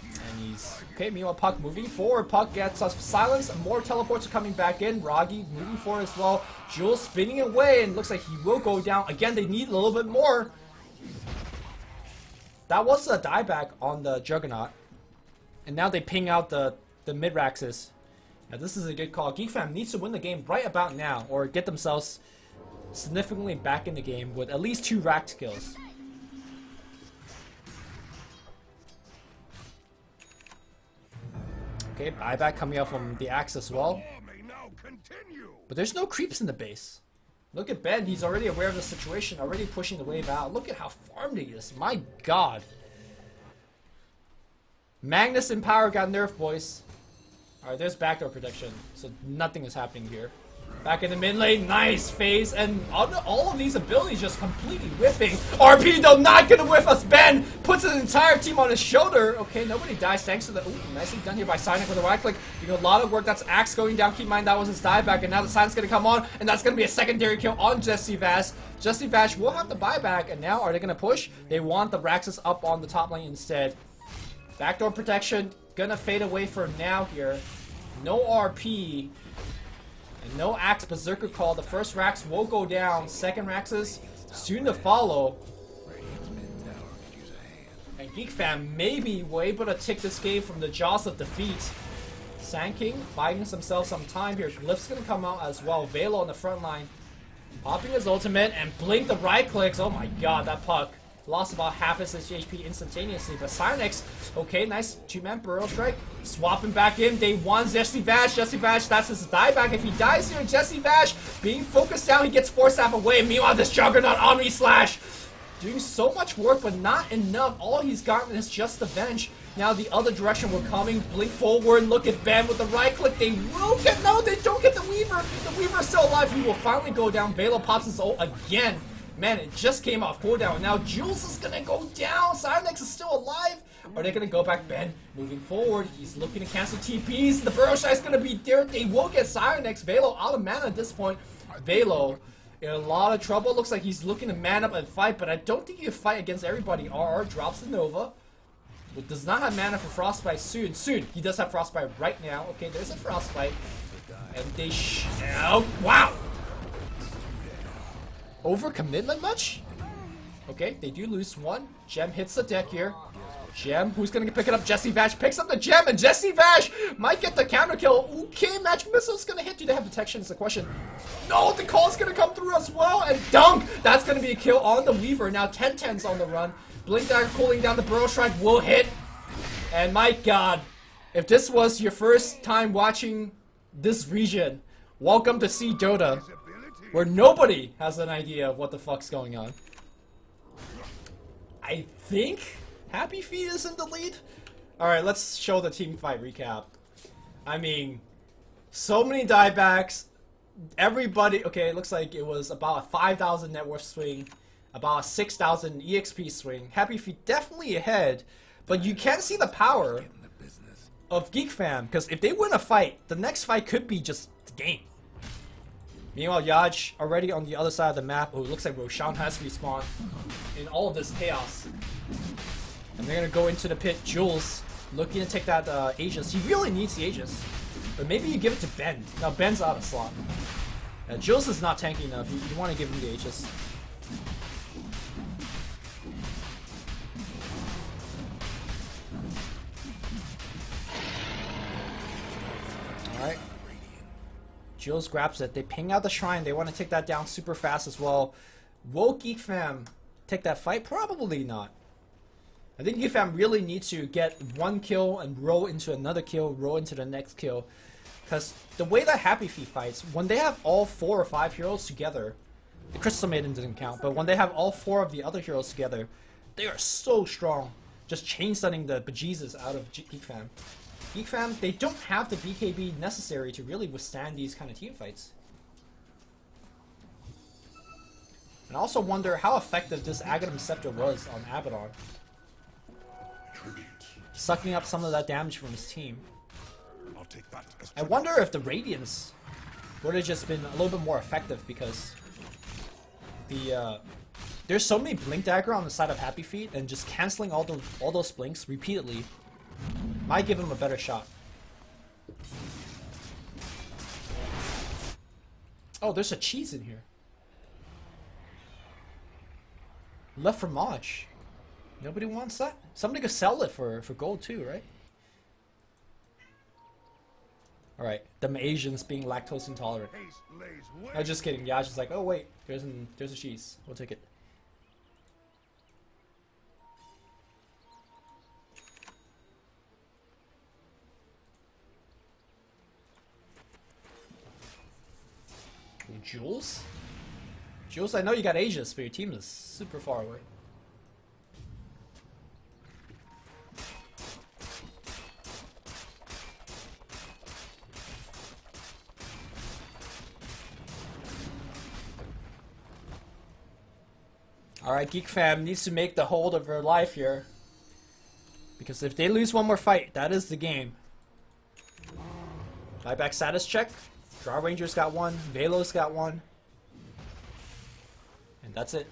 [SPEAKER 1] And he's... okay, meanwhile, Puck moving forward. Puck gets us silence. More teleports are coming back in. Roggy moving forward as well. Jules spinning away, and looks like he will go down. Again, they need a little bit more. That was a dieback on the Juggernaut. And now they ping out the mid-Raxes. Now this is a good call. GeekFam needs to win the game right about now, or get themselves significantly back in the game with at least 2 Rax kills. Okay, buyback coming out from the axe as well. But there's no creeps in the base. Look at Ben. He's already aware of the situation, already pushing the wave out. Look at how farmed he is. My god. Magnus in power got nerfed, boys. Alright, there's backdoor protection, so nothing is happening here. Back in the mid lane, nice phase, and all of these abilities just completely whiffing. RP though, not gonna whiff us. Ben puts his entire team on his shoulder. Okay, nobody dies thanks to the. Ooh, nicely done here by Cynic with a right click. You know, a lot of work. That's Axe going down. Keep in mind that was his dieback, and now the Silence gonna come on, and that's gonna be a secondary kill on Jesse Vash. Jesse Vash will have the buyback, and now are they gonna push? They want the Raxus up on the top lane instead. Backdoor protection gonna fade away for now here. No RP. And no Axe Berserker Call. The first Rax will go down. Second Raxus soon to follow. And GeekFam maybe were able to take this game from the jaws of defeat. Sand King buying himself some time here. Glyph's gonna come out as well. Velo on the front line. Popping his ultimate and blink the right clicks. Oh my god, that puck. Lost about half his HP instantaneously, but Cynex, okay, nice two-man Burrow Strike. Swapping back in, day one, Jesse Vash, that's his dieback. If he dies here, Jesse Vash being focused down, he gets Force Staff away. Meanwhile, this Juggernaut Omni Slash doing so much work, but not enough. All he's gotten is just the bench. Now the other direction we're coming, blink forward, look at Ben with the right click. They will get, no, they don't get the Weaver. The Weaver's still alive, he will finally go down. Velo pops his ult again. Man, it just came off cooldown. Now Jules is gonna go down. Cynex is still alive. Are they gonna go back? Ben moving forward. He's looking to cancel TPs. The Burrow Shot's gonna be there. They will get Cynex. Velo out of mana at this point. Velo in a lot of trouble. Looks like he's looking to man up and fight, but I don't think he can fight against everybody. RR drops the Nova. But does not have mana for Frostbite soon. He does have Frostbite right now. Okay, there's a Frostbite. And they oh, wow! Overcommitment much? Okay, they do lose one. Gem hits the deck here. Gem, who's gonna pick it up? Jesse Vash picks up the gem, and Jesse Vash might get the counter kill. Okay, Magic Missile's gonna hit. Do they have detection? Is the question. No, the call's gonna come through as well, and dunk! That's gonna be a kill on the Weaver. Now 10-10's on the run. Blink Dagger cooling down, the Burrow Strike will hit. And my god, if this was your first time watching this region, welcome to See Dota, where nobody has an idea of what the fuck's going on. I think HappyFeet is in the lead. Alright, let's show the team fight recap. I mean, so many diebacks. Everybody, okay, it looks like it was about a 5,000 net worth swing, about a 6,000 EXP swing. HappyFeet definitely ahead, but you can see the power of GeekFam, because if they win a fight, the next fight could be just the game. Meanwhile, Yaj already on the other side of the map. Oh, it looks like Roshan has respawned in all of this chaos. And they're gonna go into the pit. Jules looking to take that Aegis. He really needs the Aegis. But maybe you give it to Ben. Now Ben's out of slot. Jules is not tanky enough. You want to give him the Aegis. Alright. Jules grabs it. They ping out the shrine. They want to take that down super fast as well. Will GeekFam take that fight? Probably not. I think GeekFam really needs to get one kill and roll into another kill, roll into the next kill. Because the way that HappyFeet fights, when they have all 4 or 5 heroes together, the Crystal Maiden didn't count, but when they have all 4 of the other heroes together, they are so strong. Just chain stunning the bejesus out of GeekFam. GeekFam, they don't have the BKB necessary to really withstand these kind of team fights. And I also wonder how effective this Aghanim Scepter was on Abaddon. Sucking up some of that damage from his team. I wonder if the Radiance would have just been a little bit more effective, because the there's so many Blink Dagger on the side of HappyFeet, and just canceling all those blinks repeatedly might give him a better shot. Oh, there's a cheese in here. Left fromage. Nobody wants that? Somebody could sell it for gold too, right? Alright, the Asians being lactose intolerant. No, just kidding. Yash is like, oh wait, there's a cheese. We'll take it. Jules? Jules, I know you got Aegis, but your team is super far away. Alright, GeekFam needs to make the hold of her life here. Because if they lose one more fight, that is the game. Buyback status check. Draw Ranger's got one. Velo's got one. And that's it.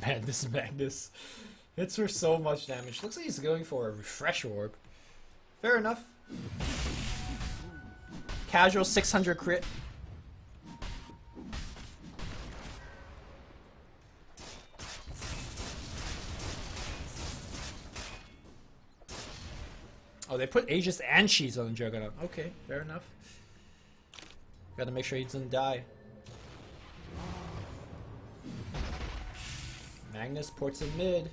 [SPEAKER 1] Man, this Magnus hits for so much damage. Looks like he's going for a refresh orb. Fair enough. Casual 600 crit. Oh, they put Aegis and Cheese on the Juggernaut. Okay, fair enough. Gotta make sure he doesn't die. Magnus ports in mid.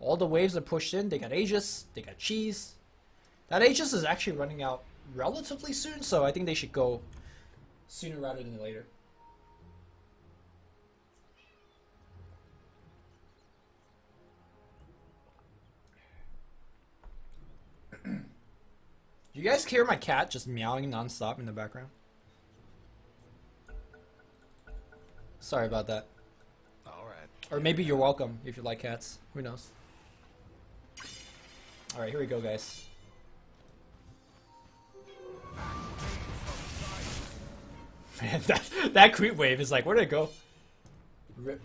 [SPEAKER 1] All the waves are pushed in. They got Aegis. They got Cheese. That Aegis is actually running out relatively soon, so I think they should go sooner rather than later. Do you guys hear my cat just meowing non-stop in the background? Sorry about that. Or maybe you're welcome if you like cats. Who knows? Alright, here we go, guys. Man, that creep wave is like, where'd it go? Rip.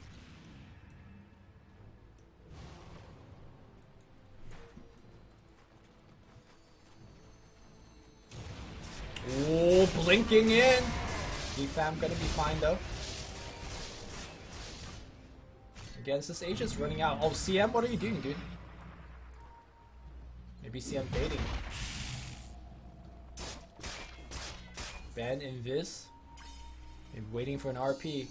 [SPEAKER 1] Oh, blinking in. GeekFam gonna be fine though. Against this Aegis running out. Oh, CM, what are you doing, dude? Maybe CM baiting. Ban Invis. Maybe waiting for an RP.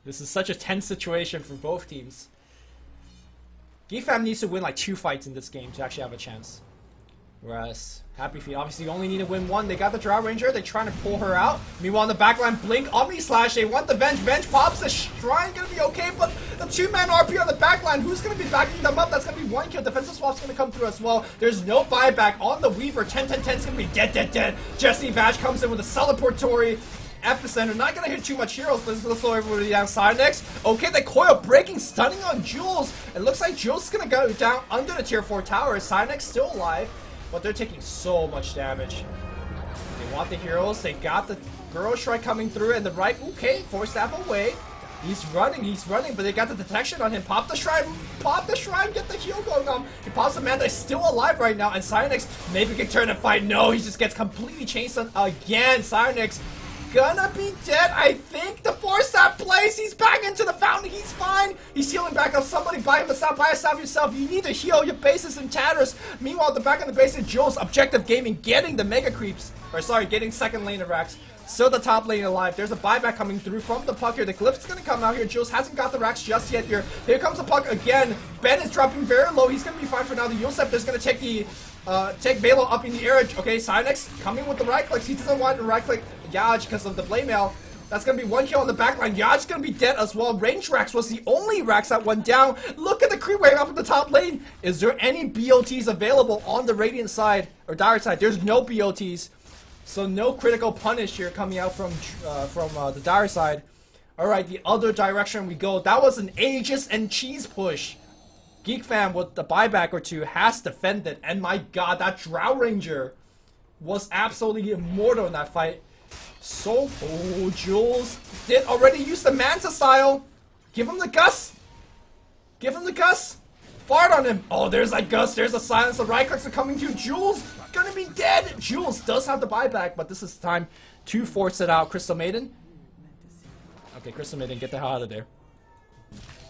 [SPEAKER 1] This is such a tense situation for both teams. GeekFam needs to win like 2 fights in this game to actually have a chance. Whereas HappyFeet obviously only need to win 1. They got the Drow Ranger. They're trying to pull her out. Meanwhile, in the backline, Blink, Omni Slash. They want the Venge. Venge pops. The Shrine gonna be okay, but the 2-man RP on the backline. Who's gonna be backing them up? That's gonna be 1 kill. Defensive swap's gonna come through as well. There's no buyback on the Weaver. 10-10-10's gonna be dead. Jesse Vash comes in with a celebratory epicenter. Not gonna hit too much heroes, but it's gonna slow everybody down. Sidenex. Okay, the coil breaking, stunning on Jules. It looks like Jules is gonna go down under the tier 4 tower. Sidenex still alive. But they're taking so much damage. They want the heroes. They got the Girl Shrine coming through and the right. Okay, 4 staff away. He's running, but they got the detection on him. Pop the shrine, get the heal going on. He pops the man that's still alive right now. And Cyanix maybe can turn and fight. No, he just gets completely chased on again. Cyanix gonna be dead. I think the 4-staff plays. He's back into the fountain. He's fine. He's healing back up. Somebody buy him a staff. Buy a staff yourself. You need to heal. Your base is in tatters. Meanwhile, at the back of the base is Jules. Objective Gaming getting the mega creeps. Or sorry, getting second lane of racks. Still the top lane alive. There's a buyback coming through from the puck here. The Glyph's gonna come out here. Jules hasn't got the racks just yet here. Here comes the puck again. Ben is dropping very low. He's gonna be fine for now. The Yosef is gonna take the take Velo up in the air. Okay, Cynex coming with the right clicks. He doesn't want to right click Yaj because of the blade mail. That's gonna be 1 kill on the backline. Yaj's gonna be dead as well. Range racks was the only racks that went down. Look at the creep wave up in the top lane. Is there any BOTs available on the Radiant side or Dire side? There's no BOTs. So no critical punish here coming out from the Dire side. Alright, the other direction we go. That was an Aegis and Cheese push. GeekFam with the buyback or 2 has defended. And my god, that Drow Ranger was absolutely immortal in that fight. So, oh, Jules did already use the Manta style. Give him the Gus. Give him the Gus. Fart on him. Oh, there's that Gus. There's a silence. The right clicks are coming to Jules. Gonna be dead. Jules does have the buyback, but this is time to force it out. Crystal Maiden. Okay, Crystal Maiden, get the hell out of there.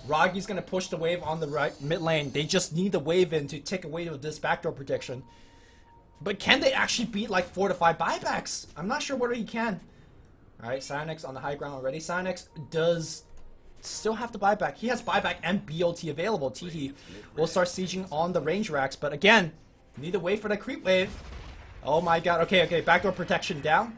[SPEAKER 1] Ragi's gonna push the wave on the right mid lane. They just need the wave in to take away with this backdoor protection. But can they actually beat like 4 to 5 buybacks? I'm not sure whether he can. Alright, Cynex on the high ground already. Cynex does still have the buyback. He has buyback and BOT available. Teehee will start sieging on the range racks. But again, need to wait for the creep wave. Oh my god. Okay. Backdoor protection down.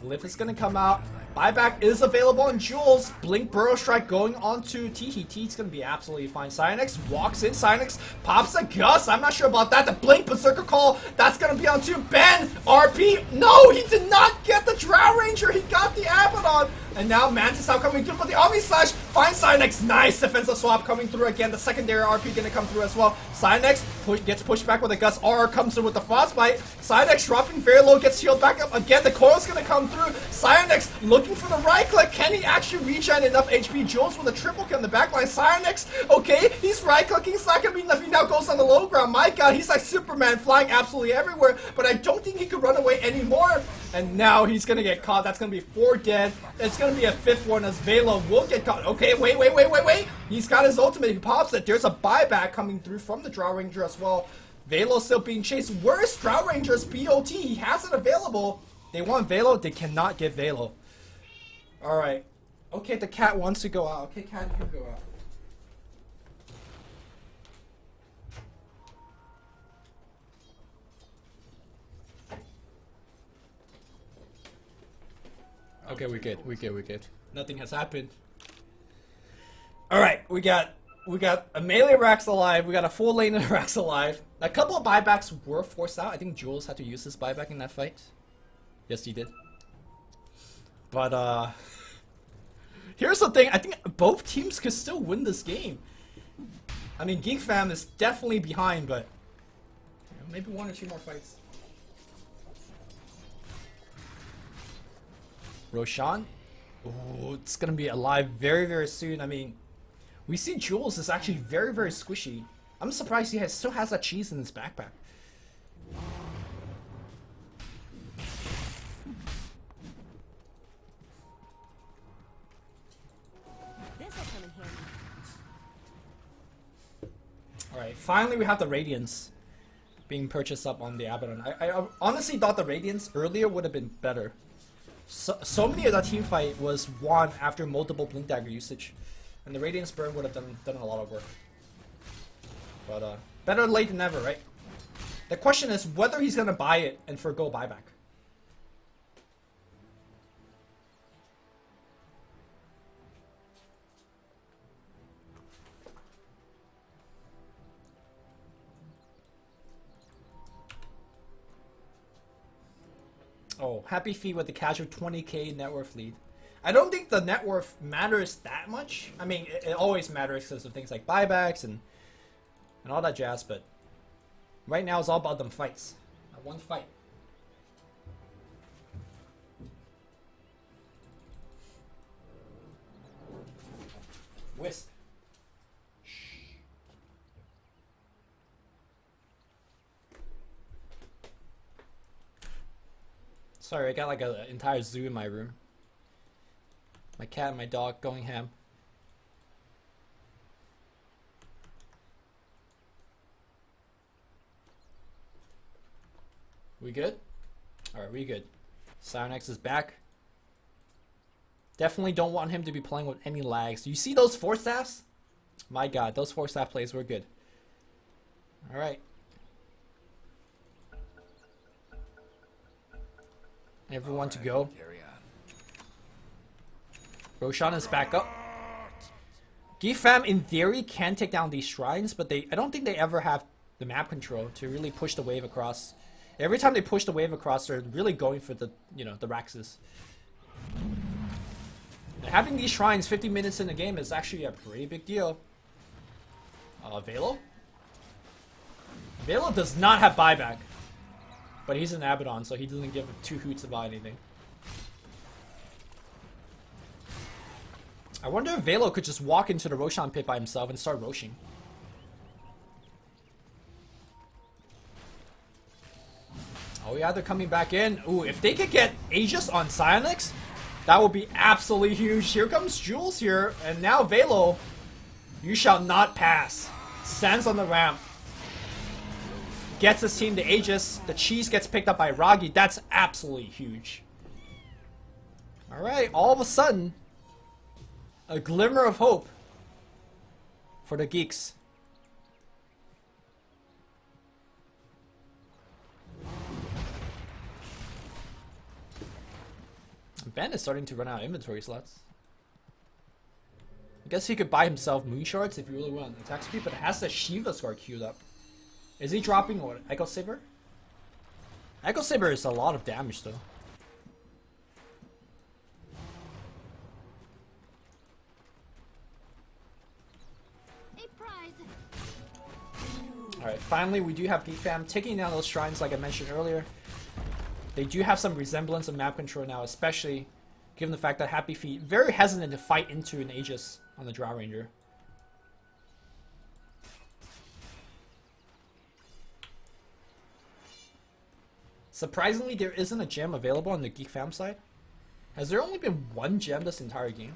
[SPEAKER 1] Glyph is going to come out. Buyback is available on Jules. Blink Burrow Strike going on to Teehee. Teehee's going to be absolutely fine. Cynex walks in. Cynex pops a Gus. I'm not sure about that. The Blink Berserker Call. That's going to be on to Ben. RP. No, he did not get the Drow Ranger. He got the Abaddon. And now Mantis out coming through, but the Omni Slash finds Cynex. Nice defensive swap coming through again. The secondary RP gonna come through as well. Cynex gets pushed back with a Gus. RR comes through with the Frostbite. Cynex dropping very low, gets healed back up again. The coil's gonna come through. Cynex looking for the right click. Can he actually regen enough HP? Jules with a triple kill in the backline. Cynex, okay, he's right clicking. It's not gonna be enough. He now goes on the low ground. My god, he's like Superman flying absolutely everywhere, but I don't think he could run away anymore. And now he's gonna get caught. That's gonna be 4 dead. It's gonna be a 5th one as Velo will get caught. Okay, wait. He's got his ultimate. He pops it. There's a buyback coming through from the Drow Ranger as well. Velo's still being chased. Where's Drow Ranger's BOT? He has it available. They want Velo. They cannot get Velo. Alright. Okay, the cat wants to go out. Okay, cat, you can go out. Okay, we're good. Nothing has happened. Alright, we got a melee Rax alive, we got a full lane of Rax alive. A couple of buybacks were forced out. I think Jules had to use his buyback in that fight. Yes, he did. But here's the thing, I think both teams could still win this game. I mean, GeekFam is definitely behind, but you know, maybe 1 or 2 more fights. Roshan? Oh, it's gonna be alive very, very soon. I mean, we see Jules is actually very, very squishy. I'm surprised he still has that cheese in his backpack. Alright, finally we have the Radiance being purchased up on the Abaddon. I honestly thought the Radiance earlier would have been better. So many of that team fight was won after multiple Blink Dagger usage, and the Radiance Burn would have done a lot of work. But better late than never, right? The question is whether he's gonna buy it and forgo buyback. Oh, HappyFeet with the casual 20k net worth lead. I don't think the net worth matters that much. I mean, it always matters because of things like buybacks and all that jazz, but right now it's all about them fights. That one fight. Wisp. Sorry, I got like an entire zoo in my room. My cat and my dog going ham. We good? Alright, we good. Cynex is back. Definitely don't want him to be playing with any lags. You see those 4 staffs? My god, those 4 staff plays were good. Alright. Everyone to go. Roshan is back up. GeekFam in theory can take down these shrines, but I don't think they ever have the map control to really push the wave across. Every time they push the wave across, they're really going for the, you know, the Raxes. And having these shrines 50 minutes in the game is actually a pretty big deal. Velo? Velo does not have buyback. But he's an Abaddon, so he doesn't give 2 hoots about anything. I wonder if Velo could just walk into the Roshan pit by himself and start roshing. Oh yeah, they're coming back in. Ooh, if they could get Aegis on Cynex, That would be absolutely huge. Here comes Jules here, and now Velo, you shall not pass. Stands on the ramp. Gets his team to Aegis. The cheese gets picked up by Ragi. That's absolutely huge. Alright, all of a sudden, a glimmer of hope for the Geeks. Ben is starting to run out of inventory slots. I guess he could buy himself Moon Shards if you really want attack speed, but it has the Shiva Scar queued up. Is he dropping what? Echo Saber? Echo Saber is a lot of damage though. Alright, finally we do have GeekFam taking down those shrines like I mentioned earlier. They do have some resemblance of map control now, especially given the fact that HappyFeet very hesitant to fight into an Aegis on the Drow Ranger. Surprisingly, there isn't a gem available on the GeekFam side. Has there only been one gem this entire game?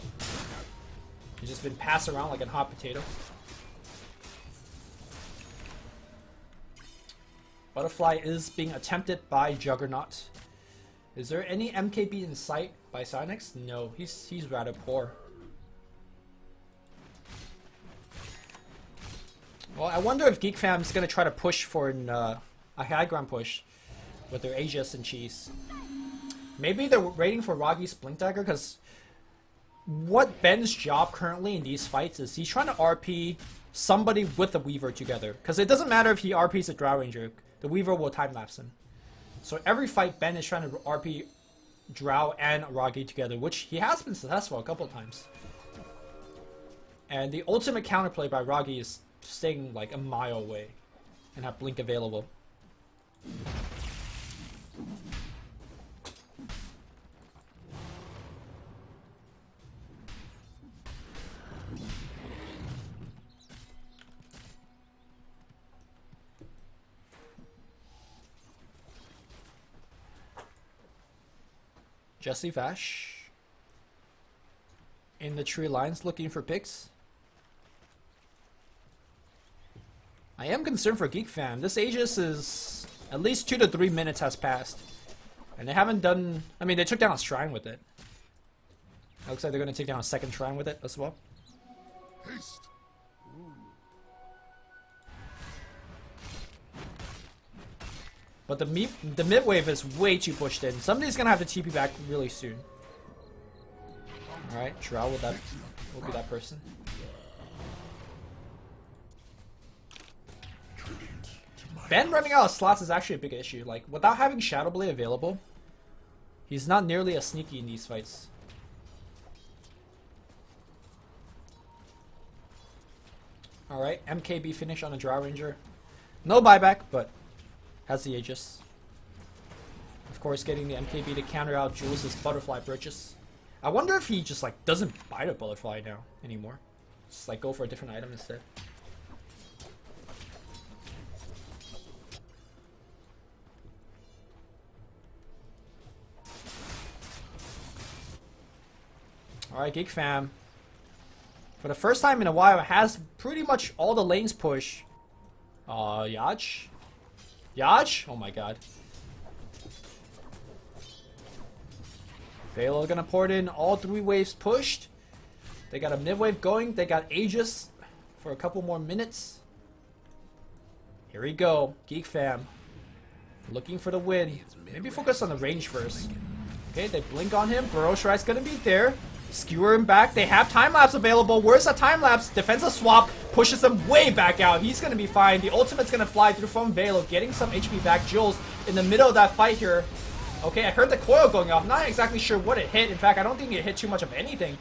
[SPEAKER 1] It's just been passed around like a hot potato. Butterfly is being attempted by Juggernaut. Is there any MKB in sight by Sinex? No, he's rather poor. Well, I wonder if GeekFam is going to try to push for a high ground push with their Aegis and Cheese. Maybe they're waiting for Ragi's Blink Dagger, because what Ben's job currently in these fights is he's trying to RP somebody with the Weaver together. Because it doesn't matter if he RPs a Drow Ranger, the Weaver will time-lapse him. So every fight, Ben is trying to RP Drow and Ragi together, which he has been successful a couple of times. And the ultimate counterplay by Ragi is staying like a mile away and have Blink available. Jesse Vash in the tree lines looking for picks. I am concerned for GeekFam. This Aegis is at least 2 to 3 minutes has passed, and they haven't done. I mean, they took down a shrine with it. It looks like they're going to take down a second shrine with it as well.
[SPEAKER 3] Haste.
[SPEAKER 1] But the mid wave is way too pushed in. Somebody's gonna have to TP back really soon. All right, Drow will be that person. Ben running out of slots is actually a big issue. Like, without having Shadow Blade available, he's not nearly as sneaky in these fights. All right, MKB finish on a Drow Ranger. No buyback, but has the Aegis. Of course, getting the MKB to counter out Jules' Butterfly purchase. I wonder if he just like doesn't buy the Butterfly now anymore. Just like go for a different item instead. Alright, GeekFam. For the first time in a while, it has pretty much all the lanes push. Yaj? Yaj? Oh my god. Velo gonna pour it in. All 3 waves pushed. They got a mid wave going. They got Aegis for a couple more minutes. Here we go. GeekFam. Looking for the win. Maybe focus on the range first. Okay, they blink on him. Burrow Shride's gonna be there. Skewer him back. They have time-lapse available. Where's the time-lapse? Defensive swap pushes him way back out. He's going to be fine. The ultimate's going to fly through from Velo, getting some HP back. Jules in the middle of that fight here. Okay, I heard the coil going off. Not exactly sure what it hit. In fact, I don't think it hit too much of anything.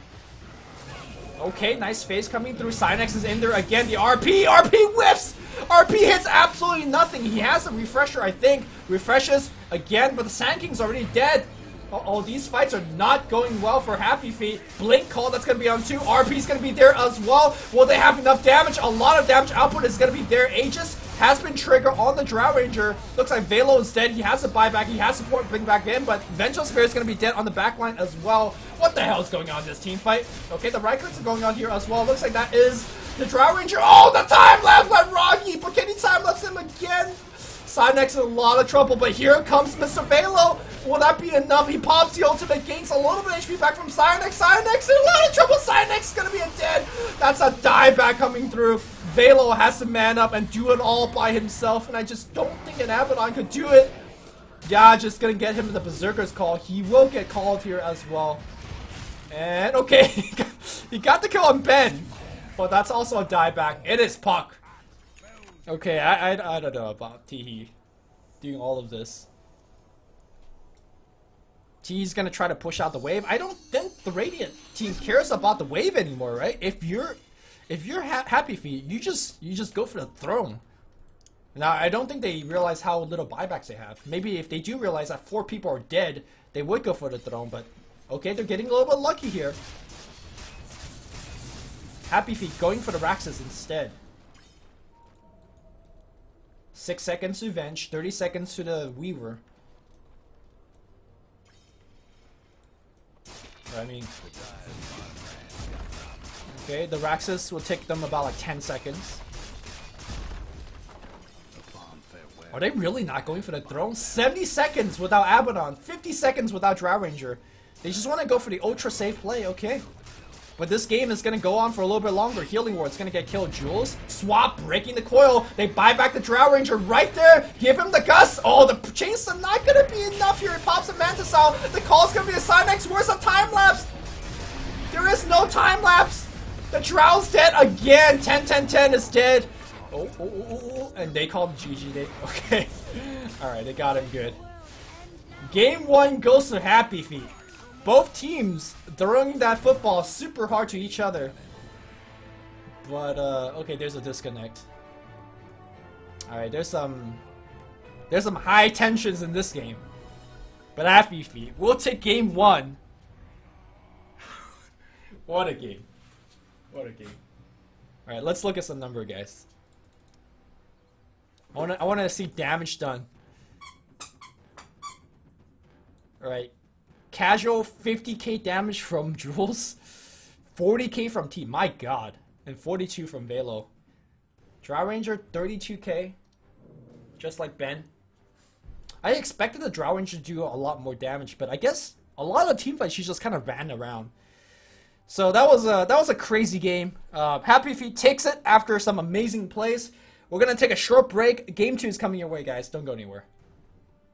[SPEAKER 1] Okay, nice phase coming through. Sinex is in there again. The RP! RP whiffs! RP hits absolutely nothing. He has a refresher, I think. Refreshes again, but the Sand King's already dead. Uh-oh, these fights are not going well for HappyFeet. Blink call, that's going to be on 2. RP's going to be there as well. Will they have enough damage? A lot of damage output is going to be there. Aegis has been triggered on the Drow Ranger. Looks like Velo is dead. He has a buyback. He has support bring back in, but Vengeful Spirit is going to be dead on the back line as well. What the hell is going on in this team fight? Okay, the right clicks are going on here as well. Looks like that is the Drow Ranger. Oh, the time lapse by Rocky, but can he time lapse him again? Cynex in a lot of trouble, but here comes Mr. Velo. Will that be enough? He pops the ultimate, gains a little bit of HP back from Cynex. Cynex in a lot of trouble. Cynex is going to be a dead. That's a dieback coming through. Velo has to man up and do it all by himself, and I just don't think an Abaddon could do it. Yeah, just going to get him the Berserker's call. He will get called here as well. And, okay, he got the kill on Ben, but that's also a dieback. It is Puck. Okay, I don't know about Teehee doing all of this. Teehee's gonna try to push out the wave. I don't think the Radiant team cares about the wave anymore, right? If you're HappyFeet, you just go for the throne. Now I don't think they realize how little buybacks they have. Maybe if they do realize that 4 people are dead, they would go for the throne. But okay, they're getting a little bit lucky here. HappyFeet going for the Raxus instead. 6 seconds to Venge, 30 seconds to the Weaver. I mean, okay, the Raxus will take them about like 10 seconds. Are they really not going for the throne? 70 seconds without Abaddon, 50 seconds without Drow Ranger. They just want to go for the ultra safe play, okay. But this game is going to go on for a little bit longer. Healing Ward's going to get killed. Jules, swap, breaking the coil. They buy back the Drow Ranger right there. Give him the Gust. Oh, the Chainsaw not going to be enough here. It pops a Mantis out. The call's going to be a Cynex. Where's the time lapse? There is no time lapse. The Drow's dead again. 10-10-10 is dead. Oh. And they called GG. Okay. Alright, they got him good. Game 1 goes to HappyFeet. Both teams throwing that football super hard to each other. But, okay, there's a disconnect. Alright, there's some high tensions in this game. But HappyFeet, we'll take game 1. What a game. What a game. Alright, let's look at some number, guys. I wanna see damage done. Alright. Casual 50k damage from Jules, 40k from T, my god, and 42 from Velo. Drow Ranger 32k, just like Ben. I expected the Drow Ranger to do a lot more damage, but I guess a lot of team fights she just kind of ran around. So that was a crazy game. HappyFeet takes it after some amazing plays. We're gonna take a short break. Game 2 is coming your way, guys. Don't go anywhere.